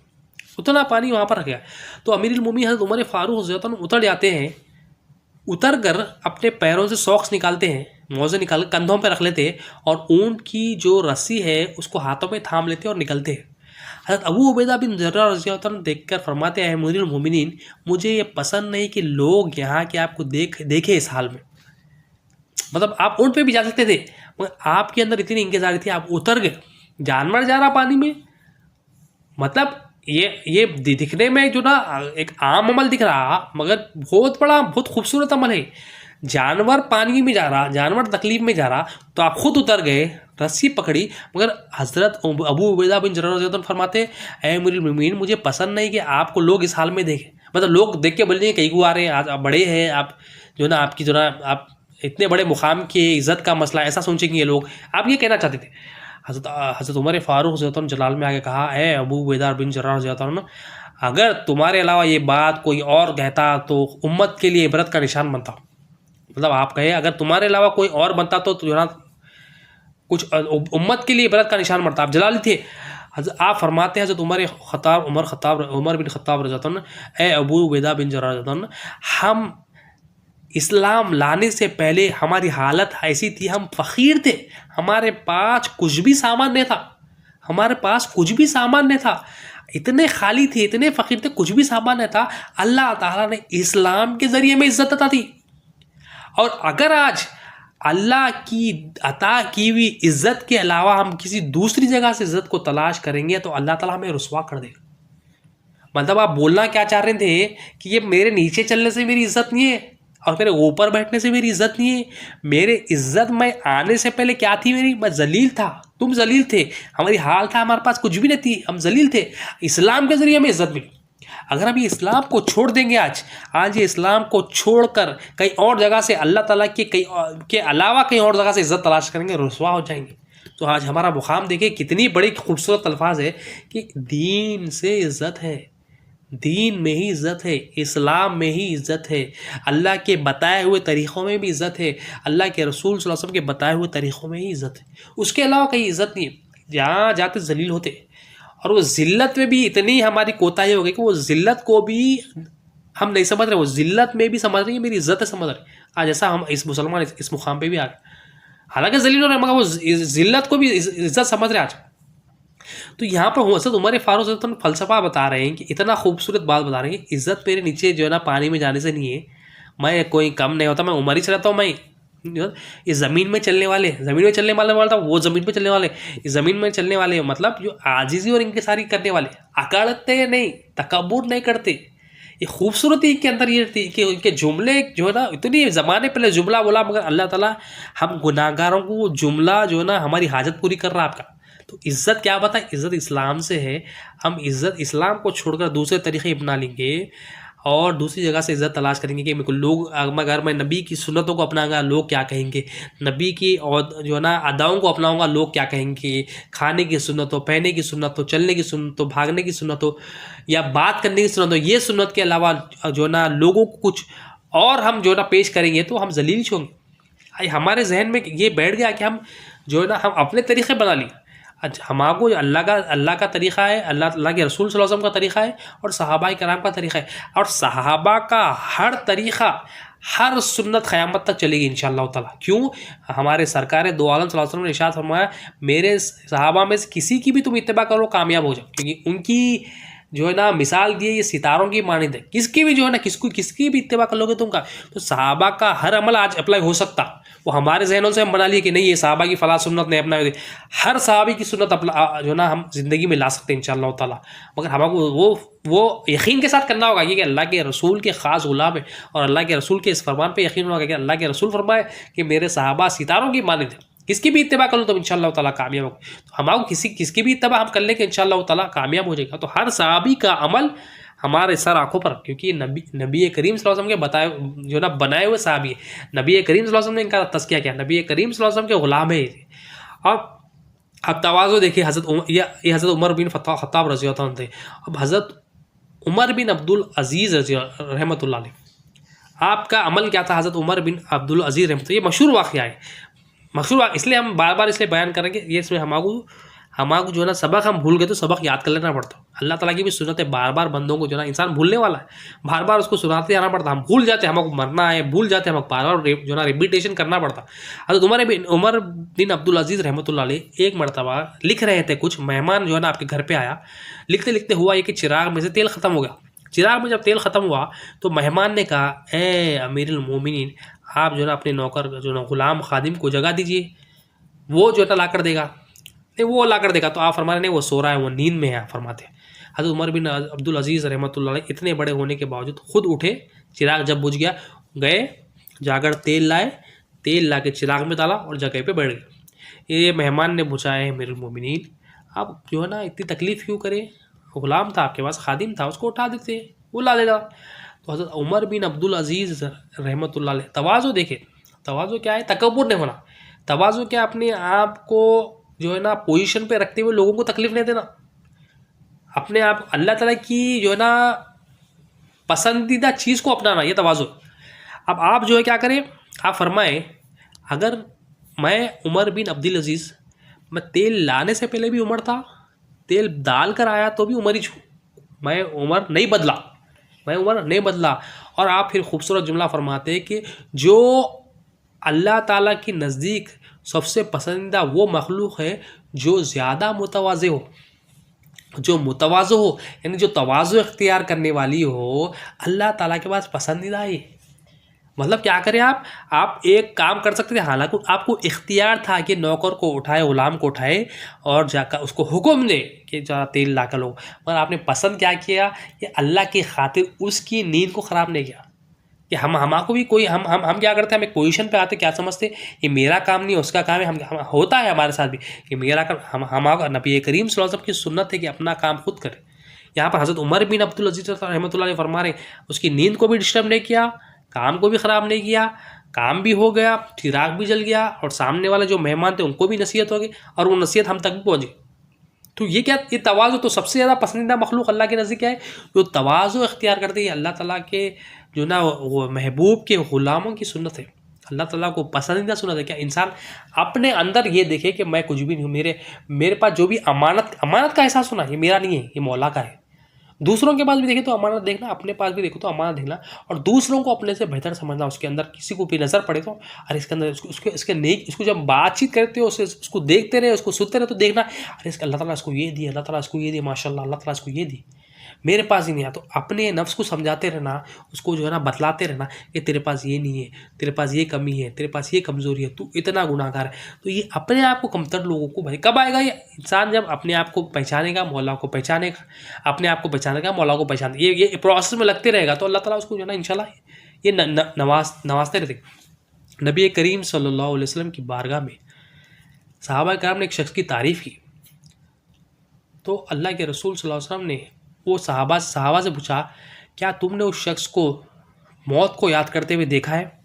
उतना पानी वहाँ पर रख गया। तो अमीरुल मोमिनीन हज़रत उमर फ़ारूक रज़ियल्लाहु अन्हु उतर जाते हैं, उतर कर अपने पैरों से सॉक्स निकालते हैं, मोज़े निकाल कंधों पे रख लेते हैं, और ऊँट की जो रस्सी है उसको हाथों में थाम लेते हैं और निकलते हैं। हज़रत अबू उबैदा बिन जर्राह रज़ियल्लाहु अन्हु देखकर फरमाते हैं, अमीरुल मोमिनीन मुझे ये पसंद नहीं कि लोग यहाँ के आपको देखे इस हाल में। मतलब आप ऊँट पे भी जा सकते थे, मगर आपके अंदर इतनी इंतज़ारी थी, आप उतर गए। जानवर जा रहा पानी में, मतलब ये दिखने में जो ना एक आम अमल दिख रहा, मगर बहुत खूबसूरत अमल है। जानवर पानी में जा रहा, जानवर तकलीफ में जा रहा, तो आप खुद उतर गए, रस्सी पकड़ी। मगर हज़रत अबू उबैदा बिन जर्राह रज़ियल्लाहु अन्हु फरमाते, ऐ अमीरुल मोमिनीन मुझे पसंद नहीं कि आपको लोग इस हाल में देखें। मतलब लोग देख के बोलेंगे कहीं को आ रहे हैं, आज आप बड़े हैं, आप जो ना आपकी जो ना आप इतने बड़े मुकाम के इज़्ज़त का मसला, ऐसा सोचेंगे ये लोग। आप ये कहना चाहते थे। हज़रत उमर फ़ारूक रज़ियल्लाहु अन्हु जलाल में आके कहा, ऐ अबू उबैदा बिन जर्राह रज़ियल्लाहु अन्हु, अगर तुम्हारे अलावा ये बात कोई और कहता तो उम्मत के लिए इबरत का निशान बनता। मतलब आप कहे अगर तुम्हारे अलावा कोई और बनता तो जो ना कुछ उम्मत के लिए इबरत का निशान बनता। आप जलाली थे। आप फरमाते हैं हज़रत उमर बिन ख़त्ताब रज़ियल्लाहु अन्हु, ऐ अबू उबैदा बिन जर्राह रज़ियल्लाहु अन्हु, हम इस्लाम लाने से पहले हमारी हालत ऐसी थी, हम फ़कीर थे, हमारे पास कुछ भी सामान नहीं था, हमारे पास कुछ भी सामान नहीं था, इतने खाली थे, इतने फ़कीर थे, कुछ भी सामान नहीं था। अल्लाह ताला ने इस्लाम के ज़रिए में इज़्ज़त अता थी। और अगर आज अल्लाह की अता की हुई इज़्ज़त के अलावा हम किसी दूसरी जगह से इज़्ज़त को तलाश करेंगे तो अल्लाह ताला हमें रुसवा कर देगा। मतलब आप बोलना क्या चाह रहे थे कि ये मेरे नीचे चलने से मेरी इज़्ज़त नहीं है और मेरे ऊपर बैठने से मेरी इज़्ज़त नहीं है। मेरे इज़्ज़त में आने से पहले क्या थी मेरी? मैं जलील था, तुम जलील थे, हमारी हाल था, हमारे पास कुछ भी नहीं थी, हम जलील थे। इस्लाम के ज़रिए हमें इज़्ज़त मिली। अगर हम ये इस्लाम को छोड़ देंगे आज ये इस्लाम को छोड़कर कहीं और जगह से अल्लाह ताला के के अलावा कहीं और जगह से इज़्ज़त तलाश करेंगे, रुसवा हो जाएंगे। तो आज हमारा मुकाम देखिए कितनी बड़ी खूबसूरत अल्फाज है कि दीन से इज़्ज़त है, दीन में ही इज़्ज़त है, इस्लाम में ही इज़्ज़त है, अल्लाह के बताए हुए तरीक़ों में भी इज़्ज़त है, अल्लाह के रसूल सल्लल्लाहु अलैहि वसल्लम के बताए हुए तरीक़ों में ही इज़्ज़त है। उसके अलावा कहीं इज़्ज़त नहीं है। जहाँ जाते ज़लील होते और वो ज़िल्लत में भी इतनी हमारी कोताही हो गई कि वो ज़िल्लत को भी हम नहीं समझ रहे, वो ज़िल्लत में भी समझ रही है मेरी इज़्ज़त है समझ रहे। आज ऐसा हम इस मुसलमान इस मुकाम पे भी आ गए, हालांकि ज़लील हो रहे हैं मगर वो ज़िल्लत को भी इज़्ज़त समझ रहे आज। तो यहाँ पर हज़रत उमर फारूक रज़ियल्लाहु अन्हु फ़लसफ़ा बता रहे हैं कि इतना खूबसूरत बात बता रहे हैं कि इज़्ज़त मेरे नीचे जो है ना पानी में जाने से नहीं है, मैं कोई कम नहीं होता, मैं उमर ही से रहता हूँ। मैं इस ज़मीन में चलने वाले वाला था, वो ज़मीन पे चलने वाले, इस ज़मीन में चलने वाले मतलब जो आजिज़ी और इंकिसारी करने वाले, अकड़ते नहीं, तकब्बुर नहीं करते। ये खूबसूरती इनके अंदर ये थी कि उनके जुमले जो है ना इतनी ज़माने पहले जुमला बोला मगर अल्लाह ताला हम गुनाहगारों को वो जुमला जो है ना हमारी हाजत पूरी कर रहा है आपका। तो इज़्ज़त क्या बताए? इज़्ज़त इस्लाम से है। हम इज़्ज़त इस्लाम को छोड़कर दूसरे तरीक़े अपना लेंगे और दूसरी जगह से इज़्ज़त तलाश करेंगे कि मेरे लोग अगर मैं नबी की सुन्नतों को अपनाऊंगा लोग क्या कहेंगे, नबी की और जो है ना अदाओं को अपनाऊंगा लोग क्या कहेंगे, खाने की सुन्नत हो, पहनने की सुन्नत हो, चलने की सुन्नत हो, भागने की सुन्नत हो या बात करने की सुन्नत हो, ये सुन्नत के अलावा जो है ना लोगों को कुछ और हम जो है ना पेश करेंगे तो हम जलील होंगे। हमारे जहन में ये बैठ गया कि हम जो है ना हम अपने तरीक़े बना लिए। अच्छा हमारे अल्लाह का तरीक़ा है, अल्लाह के रसूल सल्लल्लाहु अलैहि वसल्लम का तरीक़ा है और सहाबाए कराम का तरीक़ा है और सहाबा का हर तरीक़ा हर सुन्नत क़यामत तक चलेगी इंशाअल्लाह ताला। क्यों? हमारे सरकार दो आलम सल्लल्लाहु अलैहि वसल्लम ने इरशाद फरमाया मेरे सहाबा में से किसी की भी तुम इत्तिबा करो कामयाब हो जाओ, क्योंकि उनकी जो है ना मिसाल दी है ये सितारों की मानिंद है। किसकी भी जो है ना किसकी भी इत्तिबा कर लोगे तुम का तो सहाबा का हर अमल आज अप्लाई हो सकता। वो हमारे जहनों से हम बना लिए कि नहीं ये सहाबा की फ़ला सुन्नत नहीं अपना, हर सहाबी की सुन्नत जो है ना हम ज़िंदगी में ला सकते हैं इंशाअल्लाह ताला। मगर हमको वो यकीन के साथ करना होगा कि अल्लाह के रसूल के ख़ास गुलाम है और अल्लाह के रसूल के इस फरमान पे यकीन होगा कि अल्लाह के रसूल फरमाए कि मेरे सहाबा सितारों की मानिंद है। किसकी भी इत्तिबा कर लो तो इंशाअल्लाह ताला कामयाब हो। तो हमारे किसकी भी इत्तिबा हम कर लेंगे इंशाअल्लाह ताला कामयाब हो जाएगा। तो हर सहाबी का अमल हमारे सर आँखों पर, क्योंकि नबी करीम सल्लल्लाहु अलैहि वसल्लम के बताए जो ना बनाए हुए सहाबी है, नबी करीम सल्लल्लाहु अलैहि वसल्लम ने इनका तज़किया किया, नबी करीम सल्लल्लाहु अलैहि वसल्लम के ग़ुलाम है ये। अब तवाज़ु देखिए ये हज़रत उमर बिन ख़त्ताब रज़ियल्लाहु अन्हु थे। अब हज़रत उमर बिन अब्दुल अज़ीज़ रहमतुल्लाह अलैह आपका अमल क्या था? हज़रत उमर बिन अब्दुल अज़ीज़ रहमतुल्लाह ये मशहूर वाक़या है, मशहूर इसलिए हम बार बार इसलिए बयान करेंगे ये इसमें हमारे जो है ना सबक हम भूल गए तो सबक याद कर लेना पड़ता। अल्लाह ताला की भी सुन्नत है, बार बार बंदों को जो है ना इंसान भूलने वाला है, बार बार उसको सुनाते आना पड़ता। हम भूल जाते, हमको मरना है, भूल जाते, हमको बार बार जो है ना रिपीटेशन करना पड़ता। हज़रत उमर बिन अब्दुल अज़ीज़ रहमतुल्लाह अलैह एक मरतबा लिख रहे थे, कुछ मेहमान जो है ना आपके घर पर आया, लिखते लिखते हुआ ये कि चिराग में से तेल ख़त्म हो गया। चिराग में जब तेल ख़त्म हुआ तो मेहमान ने कहा ए अमीरुल मोमिनीन आप जो है ना अपने नौकर जो ना ग़ुलाम खादिम को जगा दीजिए, वो जो है ना ला कर देगा। नहीं वो ला कर देगा तो आप फरमाने नहीं वो सो रहा है, वो नींद में है आप फरमाते हैं। हज़रत उमर बिन अब्दुल अज़ीज़ रहमतुल्लाह अलैह इतने बड़े होने के बावजूद खुद उठे, चिराग जब बुझ गया गए जाकर तेल लाए, तेल ला के चिराग में डाला और जगह पे बैठ गए। ये मेहमान ने पूछा है मेरे मोमिनीन आप जो है ना इतनी तकलीफ़ क्यों करें, ग़ुलाम था आपके पास, खादिम था, उसको उठा देते वो ला देगा। तो हज़रत उमर बिन अब्दुल अज़ीज़ रहमतुल्लाह अलैह तवाज़ु देखे, तवाज़ु क्या है? तकब्बुर नहीं होना। तवाज़ु क्या? अपने आप को जो है ना पोजीशन पे रखते हुए लोगों को तकलीफ़ नहीं देना, अपने आप अल्लाह ताला की जो है ना पसंदीदा चीज़ को अपनाना, ये तवाज़ु। अब आप जो है क्या करें, आप फरमाएं अगर मैं उमर बिन अब्दुल अज़ीज़ मैं तेल लाने से पहले भी उमर था, तेल डाल कर आया तो भी उमर ही छूँ, मैं उमर नहीं बदला। और आप फिर खूबसूरत जुमला फरमाते हैं कि जो अल्लाह ताला की नज़दीक सबसे पसंदीदा वो मखलूक है जो ज़्यादा मुतवाज़े हो, जो मुतवाज़ो हो, यानी जो तवाज़ु इख्तियार करने वाली हो, अल्लाह ताला के पास पसंदीदा है। मतलब क्या करें आप एक काम कर सकते थे, हालांकि आपको इख्तियार था कि नौकर को उठाए, गुलाम को उठाए और जाकर उसको हुक्म दे कि जरा तेल ला कर लो, मगर आपने पसंद क्या किया कि अल्लाह की खातिर उसकी नींद को ख़राब नहीं किया। कि हमको भी कोई हम क्या करते हैं, हम एक पोजीशन पे आते, क्या समझते ये मेरा काम नहीं है उसका काम है। हम होता है हमारे साथ भी कि मेरा काम, हम नबी करीम सल्लल्लाहु अलैहि वसल्लम की सुन्नत है कि अपना काम खुद करे। यहाँ पर हज़रत उमर बिन अब्दुल अजीज रहमतुल्लाह अलैह फरमा रहे, उसकी नींद को भी डिस्टर्ब नहीं किया, काम को भी ख़राब नहीं किया, काम भी हो गया, चिराग भी जल गया और सामने वाले जो मेहमान थे उनको भी नसीहत हो गई और वो नसीहत हम तक भी पहुँची। तो ये क्या, ये तवाज़ु तो सबसे ज़्यादा पसंदीदा मखलूक अल्लाह के नज़दीक क्या है, जो तवाज़ु इख्तियार करती है। अल्लाह ताला के जो ना वो महबूब के ग़ुलामों की सुन्नत है, अल्लाह ताला को पसंदीदा सुन्नत है। क्या इंसान अपने अंदर ये देखे कि मैं कुछ भी नहीं हूँ, मेरे पास जो भी अमानत का एहसास होना, ये मेरा नहीं है, ये मौला का है। दूसरों के पास भी देखे तो अमानत देखना, अपने पास भी देखो तो अमानत देखना, और दूसरों को अपने से बेहतर समझना। उसके अंदर किसी को भी नज़र पड़े तो अरे इसके अंदर इसके नेक, इसको जब बातचीत करते हो उसको देखते रहे, उसको सुनते रहे तो देखना अरे इसका अल्लाह ताला इसको ये दिया, अल्लाह ताला इसको ये दिया, माशाल्लाह अल्लाह ताला इसको ये दी, मेरे पास ही नहीं है। तो अपने नफ्स को समझाते रहना, उसको जो है ना बतलाते रहना कि तेरे पास ये नहीं है, तेरे पास ये कमी है, तेरे पास ये कमज़ोरी है, तू इतना गुनाहगार है। तो ये अपने आप को कमतर लोगों को भाई कब आएगा ये इंसान, जब अपने आप को पहचानेगा, मौला को पहचानेगा, अपने आप को पहचानेगा, मौला को पहचान, ये प्रोसेस में लगते रहेगा तो अल्लाह ताला उसको जो है ना इंशाल्लाह ये नवाजते रहते। नबी करीम सल्लल्लाहु अलैहि वसल्लम की बारगाह में सहाबा किराम ने एक शख्स की तारीफ़ की, तो अल्लाह के रसूल सल्लल्लाहु अलैहि वसल्लम ने वो सहाबा से पूछा, क्या तुमने उस शख्स को मौत को याद करते हुए देखा है?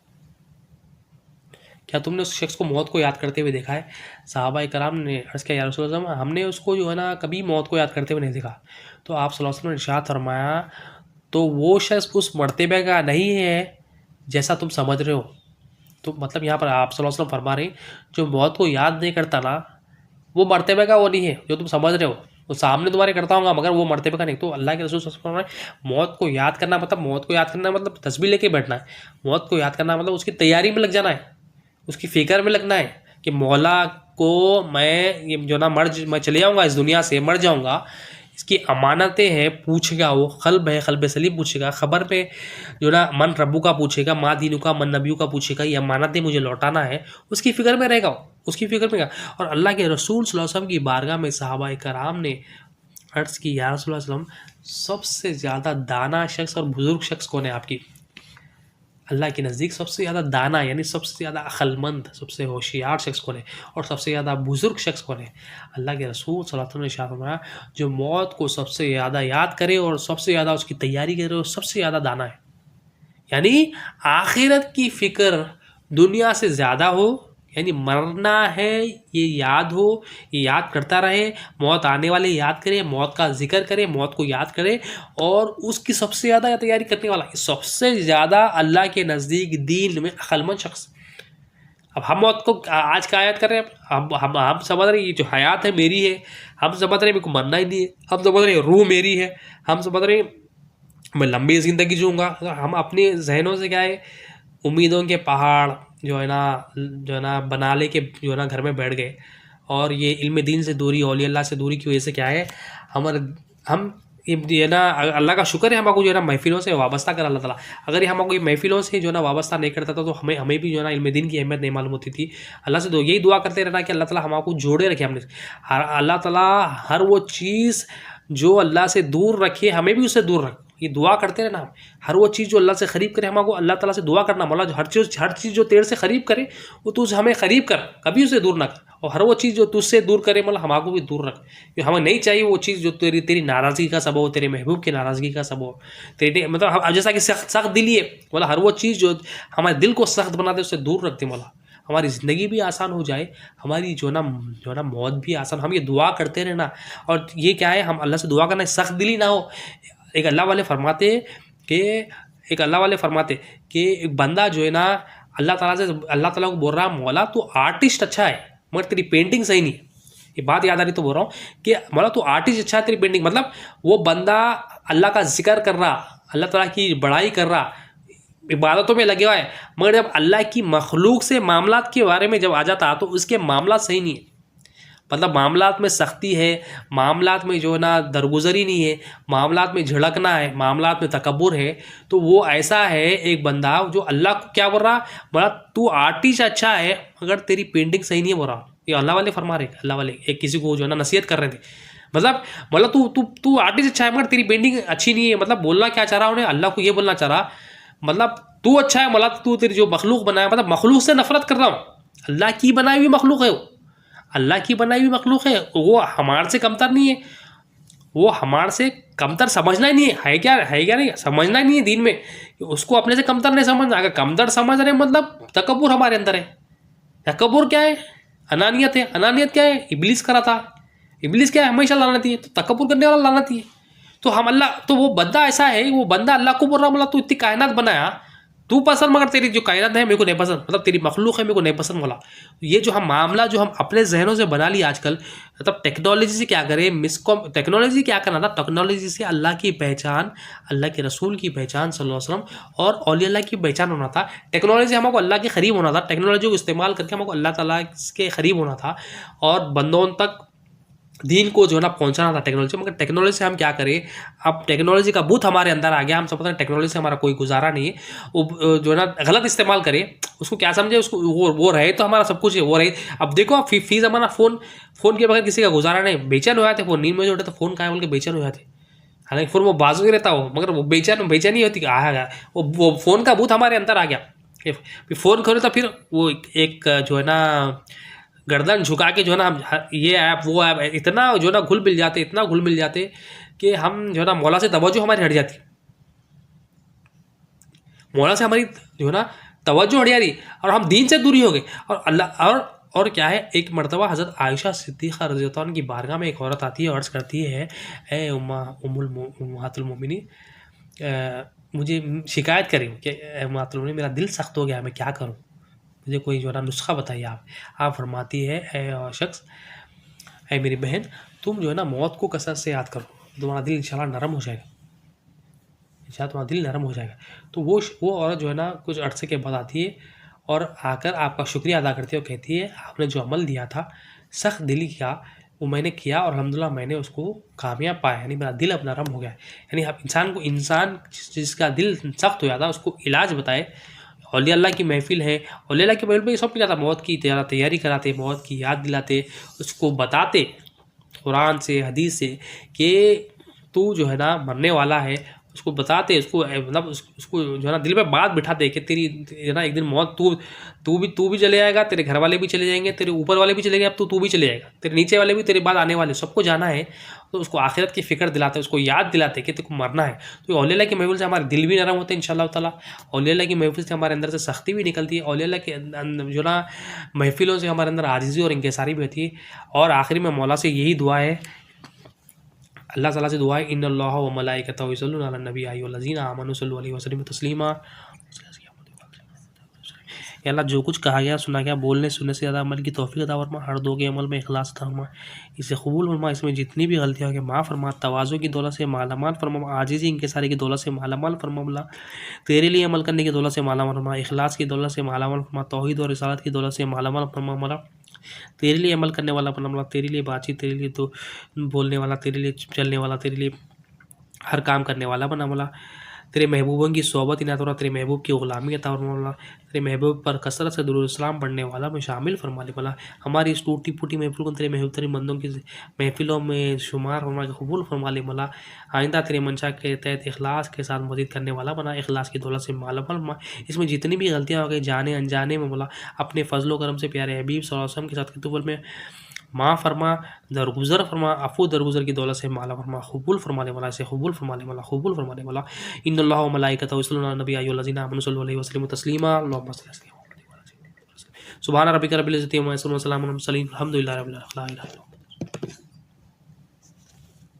क्या तुमने उस शख्स को मौत को याद करते हुए देखा है? सहाबा कराम ने अर्ज़ किया, या रसूल अल्लाह, हमने उसको जो है ना कभी मौत को याद करते हुए नहीं देखा। तो आप सल्लल्लाहु अलैहि वसल्लम ने इरशाद फरमाया, तो वो शख्स उस मर्तबे का नहीं है जैसा तुम समझ रहे हो। तो मतलब यहाँ पर आप सल्लल्लाहु अलैहि वसल्लम फरमा रहे, जो मौत को याद नहीं करता ना, वो मर्तबे का वो नहीं है जो तुम समझ रहे हो। वो सामने तुम्हारे करता होगा मगर वो मर्तबे का नहीं। तो अल्लाह के रसूल सल्लल्लाहु अलैहि वसल्लम मौत को याद करना मतलब, मौत को याद करना मतलब तस्बीह लेके बैठना है। मौत को याद करना मतलब उसकी तैयारी में लग जाना है, उसकी फ़िक्र में लगना है कि मौला को मैं ये जो ना मैं चले जाऊँगा इस दुनिया से, मर जाऊँगा, इसकी अमानतें हैं, पूछेगा वो, क़ल्ब है, क़ल्ब सलीम पूछेगा, ख़बर पे जो ना मन रब्बू का पूछेगा, माँ दीनू का, मन नबियों का पूछेगा, ये अमानतें मुझे लौटाना है, उसकी फ़िक्र में रहेगा, उसकी फ़िक्र में। और अल्लाह के रसूल सल्लल्लाहु अलैहि वसल्लम की बारगाह में सहाबा कराम ने अर्ज़ की, या रसूल अल्लाह वसल्लम, सबसे ज़्यादा दाना शख्स और बुज़ुर्ग शख्स कौन है आपकी अल्लाह के नज़दीक? सबसे ज़्यादा दाना यानी सबसे ज़्यादा अक्लमंद, सबसे होशियार शख्स कौन है, और सबसे ज़्यादा बुज़ुर्ग शख्स कौन है? अल्लाह के रसूल सल्लल्लाहु अलैहि वसल्लम ने इरशाद फरमाया, जो मौत को सबसे ज़्यादा याद करे और सबसे ज़्यादा उसकी तैयारी करे, वो सबसे ज़्यादा दाना है। यानी आखिरत की फ़िक्र दुनिया से ज़्यादा हो, यानी मरना है ये याद हो, ये याद करता रहे, मौत आने वाले याद करे, मौत का जिक्र करे, मौत को याद करे, और उसकी सबसे ज़्यादा तैयारी करने वाला, सबसे ज़्यादा अल्लाह के नज़दीक दीन में अक्लमंद शख्स। अब हम मौत को आज का याद कर रहे हैं, हम समझ रहे हैं ये जो हयात है मेरी है, हम समझ रहे हैं मेरे को मरना ही नहीं है, हम समझ रहे हैं रूह मेरी है, हम समझ रहे हैं मैं लंबी ज़िंदगी जीऊँगा। हम अपने जहनों से क्या है, उम्मीदों के पहाड़ जो है ना बना ले के जो है ना घर में बैठ गए, और ये इल्म दीन से दूरी, औलिया अल्लाह से दूरी की वजह से क्या है, हम ये ना अल्लाह का शुक्र है हमको जो है ना महफिलों से वाबस्ता कर अल्लाह ताला। अगर ये हमको ये महफिलों से जो है ना वाबस्ता नहीं करता था तो हमें भी जो है ना इल्म दीन की अहमियत नहीं मालूम होती थी। अल्लाह से यही दुआ करते रहना कि अल्लाह ताला हमको जोड़े रखे, हमने अल्लाह ताला हर वो चीज़ जो अल्लाह से दूर रखे हमें भी उससे दूर रख, ये दुआ करते रहना। हर वो चीज़ जो अल्लाह से क़रीब करे हमको अल्लाह ताला से दुआ करना, मौला हर चीज़ जो तेरे से क़रीब करे वो तू हमें क़रीब कर, कभी उसे दूर ना कर, और हर वो चीज़ जो तुझसे दूर करे मतलब हमको भी दूर रख। हमें नहीं चाहिए वो चीज़ जो तेरी नाराज़गी का सबब हो, तेरे महबूब की नाराज़गी का सबब हो, तेरे मतलब जैसा कि सख्त दिली है, मतलब हर वो चीज़ जो हमारे दिल को सख्त बनाते उससे दूर रखते मौला, हमारी ज़िंदगी भी आसान हो जाए, हमारी जो ना मौत भी आसान। हम ये दुआ करते रहना, और ये क्या है, हम अल्लाह से दुआ करना, सख्त दिली ना हो। एक अल्लाह वाले फरमाते कि एक बंदा जो है ना अल्लाह ताला को बोल रहा, मौला तू आर्टिस्ट अच्छा है मगर तेरी पेंटिंग सही नहीं है। ये बात याद आ रही तो बोल रहा हूँ कि मौला तू आर्टिस्ट अच्छा है, तेरी पेंटिंग, मतलब वो बंदा अल्लाह का जिक्र कर रहा, अल्लाह ताला की बड़ाई कर रहा, इबादतों में लगे हुआ है, मगर जब अल्लाह की मखलूक से मामलात के बारे में जब आ जाता तो उसके मामला सही नहीं है। मतलब मामलात में सख्ती है, मामलात में जो है ना दरगुजरी नहीं है, मामलात में झिड़कना है, मामलात में तकब्बुर है, तो वो ऐसा है एक बंदा जो अल्लाह को क्या बोल रहा, बोला तू आर्टिस्ट अच्छा है अगर तेरी पेंटिंग सही नहीं है, बोल रहा। ये अल्लाह वाले फरमा रहे, अल्लाह वाले एक किसी को जो है ना नसीहत कर रहे थे। मतलब तू तू तू आर्टिस्ट अच्छा है मगर तेरी पेंटिंग अच्छी नहीं है। मतलब बोलना क्या चाह रहा उन्हें, अल्लाह को ये बोलना चाह रहा, मतलब तू अच्छा है, मतलब तू तेरी जो मखलूक बनाया, मतलब मखलूक से नफरत कर रहा हूँ। अल्लाह की बनाई हुई मखलूक है वो, अल्लाह की बनाई हुई मखलूक है वो, हमारे से कमतर नहीं है, वो हमारे से कमतर समझना ही नहीं है क्या, है क्या नहीं, समझना ही नहीं है दीन में, उसको अपने से कमतर नहीं समझना। अगर कमतर समझ रहे मतलब तकब्बुर हमारे अंदर है। तकब्बुर क्या है, अनानियत है। अनानियत क्या है, इब्लिस करा था। इब्लिस क्या है, हमेशा लानती है, तो तकब्बुर करने वाला लानती है। तो हम अल्लाह, तो वो बंदा ऐसा है, वो बंदा अल्लाह को बोल रहा, बोला तू इतनी कायनात बनाया, तू पसंद, मगर तेरी जो कायनात है मेरे को नहीं पसंद, मतलब तेरी मखलूक है मेरे को नहीं पसंद बोला। ये जो हम मामला जो हम अपने जहनों से बना लिया आजकल, मतलब टेक्नोलॉजी से क्या करें, टेक्नोलॉजी क्या करना था, टेक्नोलॉजी से अल्लाह की पहचान, अल्लाह के रसूल की पहचान सल्लल्लाहु अलैहि वसल्लम और औलिया अल्लाह की पहचान होना था। टेक्नोलॉजी से हमको अल्लाह के करीब होना था, टेक्नोलॉजी को इस्तेमाल करके हमको अल्लाह ताला के करीब होना था और बंदों तक दीन को जो है ना पहुंचाना था टेक्नोलॉजी। मगर टेक्नोलॉजी से हम क्या करें, अब टेक्नोलॉजी का बूथ हमारे अंदर आ गया, हम सब पता है टेक्नोलॉजी से हमारा कोई गुजारा नहीं है। वो जो है ना गलत इस्तेमाल करे, उसको क्या समझे, उसको वो रहे तो हमारा सब कुछ है, वो रहे। अब देखो आप फी ज़माना फ़ोन के बगैर किसी का गुजारा नहीं। बेचैन हो जाते फ़ोन, नींद में जो उठे तो फ़ोन कहाँ बोल के बेचैन हो जाते। हालांकि फ़ोन वो बाजू ही रहता हो, मगर वो बेचैनी होती आ वो फ़ोन का बूथ हमारे अंदर आ गया। फिर फ़ोन खोले तो फिर वो एक जो है ना गर्दन झुका के जो है ना ये ऐप वो ऐप इतना जो है ना घुल मिल जाते, इतना घुल मिल जाते कि हम जो है ना मौला से तवज्जो हमारी हट जाती, मौला से हमारी जो है ना तवज्जो हट जाती और हम दीन से दूरी हो गए। और अल्लाह और क्या है, एक मरतबा हज़रत आयशा सिद्दीक़ा रज़ियल्लाहु अन्हा की बारगाह में एक औरत आती है, अर्ज़ करती है, ए उम्महातुल मोमिनीन, मुझे शिकायत करी कि उम्महातुल मोमिनीन मेरा दिल सख्त हो गया, मैं क्या करूँ, मुझे कोई जो है ना नुस्खा बताइए आप फरमाती है, ए शख्स, ए मेरी बहन, तुम जो है ना मौत को कसरत से याद करो, तुम्हारा दिल इंशाल्लाह नरम हो जाएगा, इंशाल्लाह तुम्हारा दिल नरम हो जाएगा। तो वो औरत जो है ना कुछ अरसे के बाद आती है और आकर आपका शुक्रिया अदा करती है और कहती है, आपने जो अमल दिया था सख्त दिली किया, वो मैंने किया और अल्हम्दुलिल्लाह मैंने उसको कामयाब पाया, यानी मेरा दिल अब नरम हो गया है। यानी आप इंसान जिसका दिल सख्त हो जाता है उसको इलाज बताए। औलिया अल्लाह की महफ़िल है, औलिया अल्लाह की महफ़िल में ये सब क्या था, मौत की तैयारी कराते, मौत की याद दिलाते, उसको बताते कुरान से हदीस से कि तू जो है ना मरने वाला है, उसको बताते, उसको मतलब उसको जो है ना दिल में बात बिठाते कि तेरी है ना एक दिन मौत, तू भी चले जाएगा, तेरे घर वाले भी चले जाएंगे, तेरे ऊपर वाले भी चले गए, अब तू भी चले जाएगा, तेरे नीचे वाले भी तेरे बाद आने वाले सबको जाना है। तो उसको आखिरत की फ़िक्र दिलाते, उसको याद दिलाते कि तेरे को मरना है। तो औलिया अल्लाह की महफ़िल से हमारे दिल भी नरम होते हैं इंशाअल्लाह ताला। औलिया अल्लाह की महफ़िल से हमारे अंदर से सख्ती भी निकलती है। औलिया अल्लाह के जो ना महफ़िलों से हमारे अंदर आजिज़ी और इंकिसारी भी होती है। और आखिरी में मौला से यही दुआ है, अल्लाह ताला से दुआ है, इन्नल्लाह व मलाइकतहु युसल्लूना अलन नबी या अय्युहल्लज़ीना आमनू सल्लु अलैहि वसल्लिमु तस्लीमा। या अल्लाह जो कुछ कहा गया सुना गया, बोलने सुनने से ज़्यादा अमल की तौफीक अता फरमा, हर दो के अमल में इखलास अता फरमा, इसे कबूल फरमा, इसमें जितनी भी गलतियाँ होंगी माफ़ फरमा, तवाज़ु की दौलत से मालामाल फरमा, आजिज़ी इंकिसारी की दौलत से मालामाल फरमा, अल्लाह तेरे लिए अमल करने की दौलत से मालामाल फरमा, इखलास की दौलत से मालामाल फरमा, तौहीद और रिसालत की दौलत से मालामाल फरमा, मौला तेरे लिए अमल करने वाला बना, तेरे लिए बातचीत, तेरे लिए तो बोलने वाला, तेरे लिए चलने वाला, तेरे लिए हर काम करने वाला बना, मौला तेरे महबूबों की सोबत इनात फरमा, तेरे महबूब की ग़ुलामी अता फरमा, तेरे महबूब पर कसरत से दुरूद सलाम पढ़ने वाला में शामिल फरमा ले, मौला हमारी इस टूटी फूटी महफिल को तेरे महबूब तेरे बंदों की महफिलों में शुमार फरमा के कबूल फरमा ले, मौला आइंदा तेरे मंशा के तहत इखलास के साथ मदद करने वाला बना, इखलास की दौलत से मालामाल फरमा, इसमें जितनी भी गलतियाँ हो गई जाने अनजाने में, मौला अपने फजलो करम से प्यारे हबीब सल्लल्लाहु अलैहि वसल्लम के साथ कतुबल में माँ फरमा, दरगुजर फरमा, अफू दरगुजर की दौलत से माला फरमा, कबूल फरमा ले मौला, इसे कबूल फरमा ले मौला, कबूल फरमा ले मौला। इन्नल्लाह व मलाइकतहु युसल्लूना अलन नबी या अय्युहल्लज़ीना आमनू सल्लु अलैहि वसल्लिमु तस्लीमा। अल्लाहुम्मा सल्लि अला सुब्हान रब्बिका रब्बिल इज़्ज़ति अम्मा यसिफून व सलामुन अलल मुरसलीन, अल्हम्दुलिल्लाहि रब्बिल आलमीन।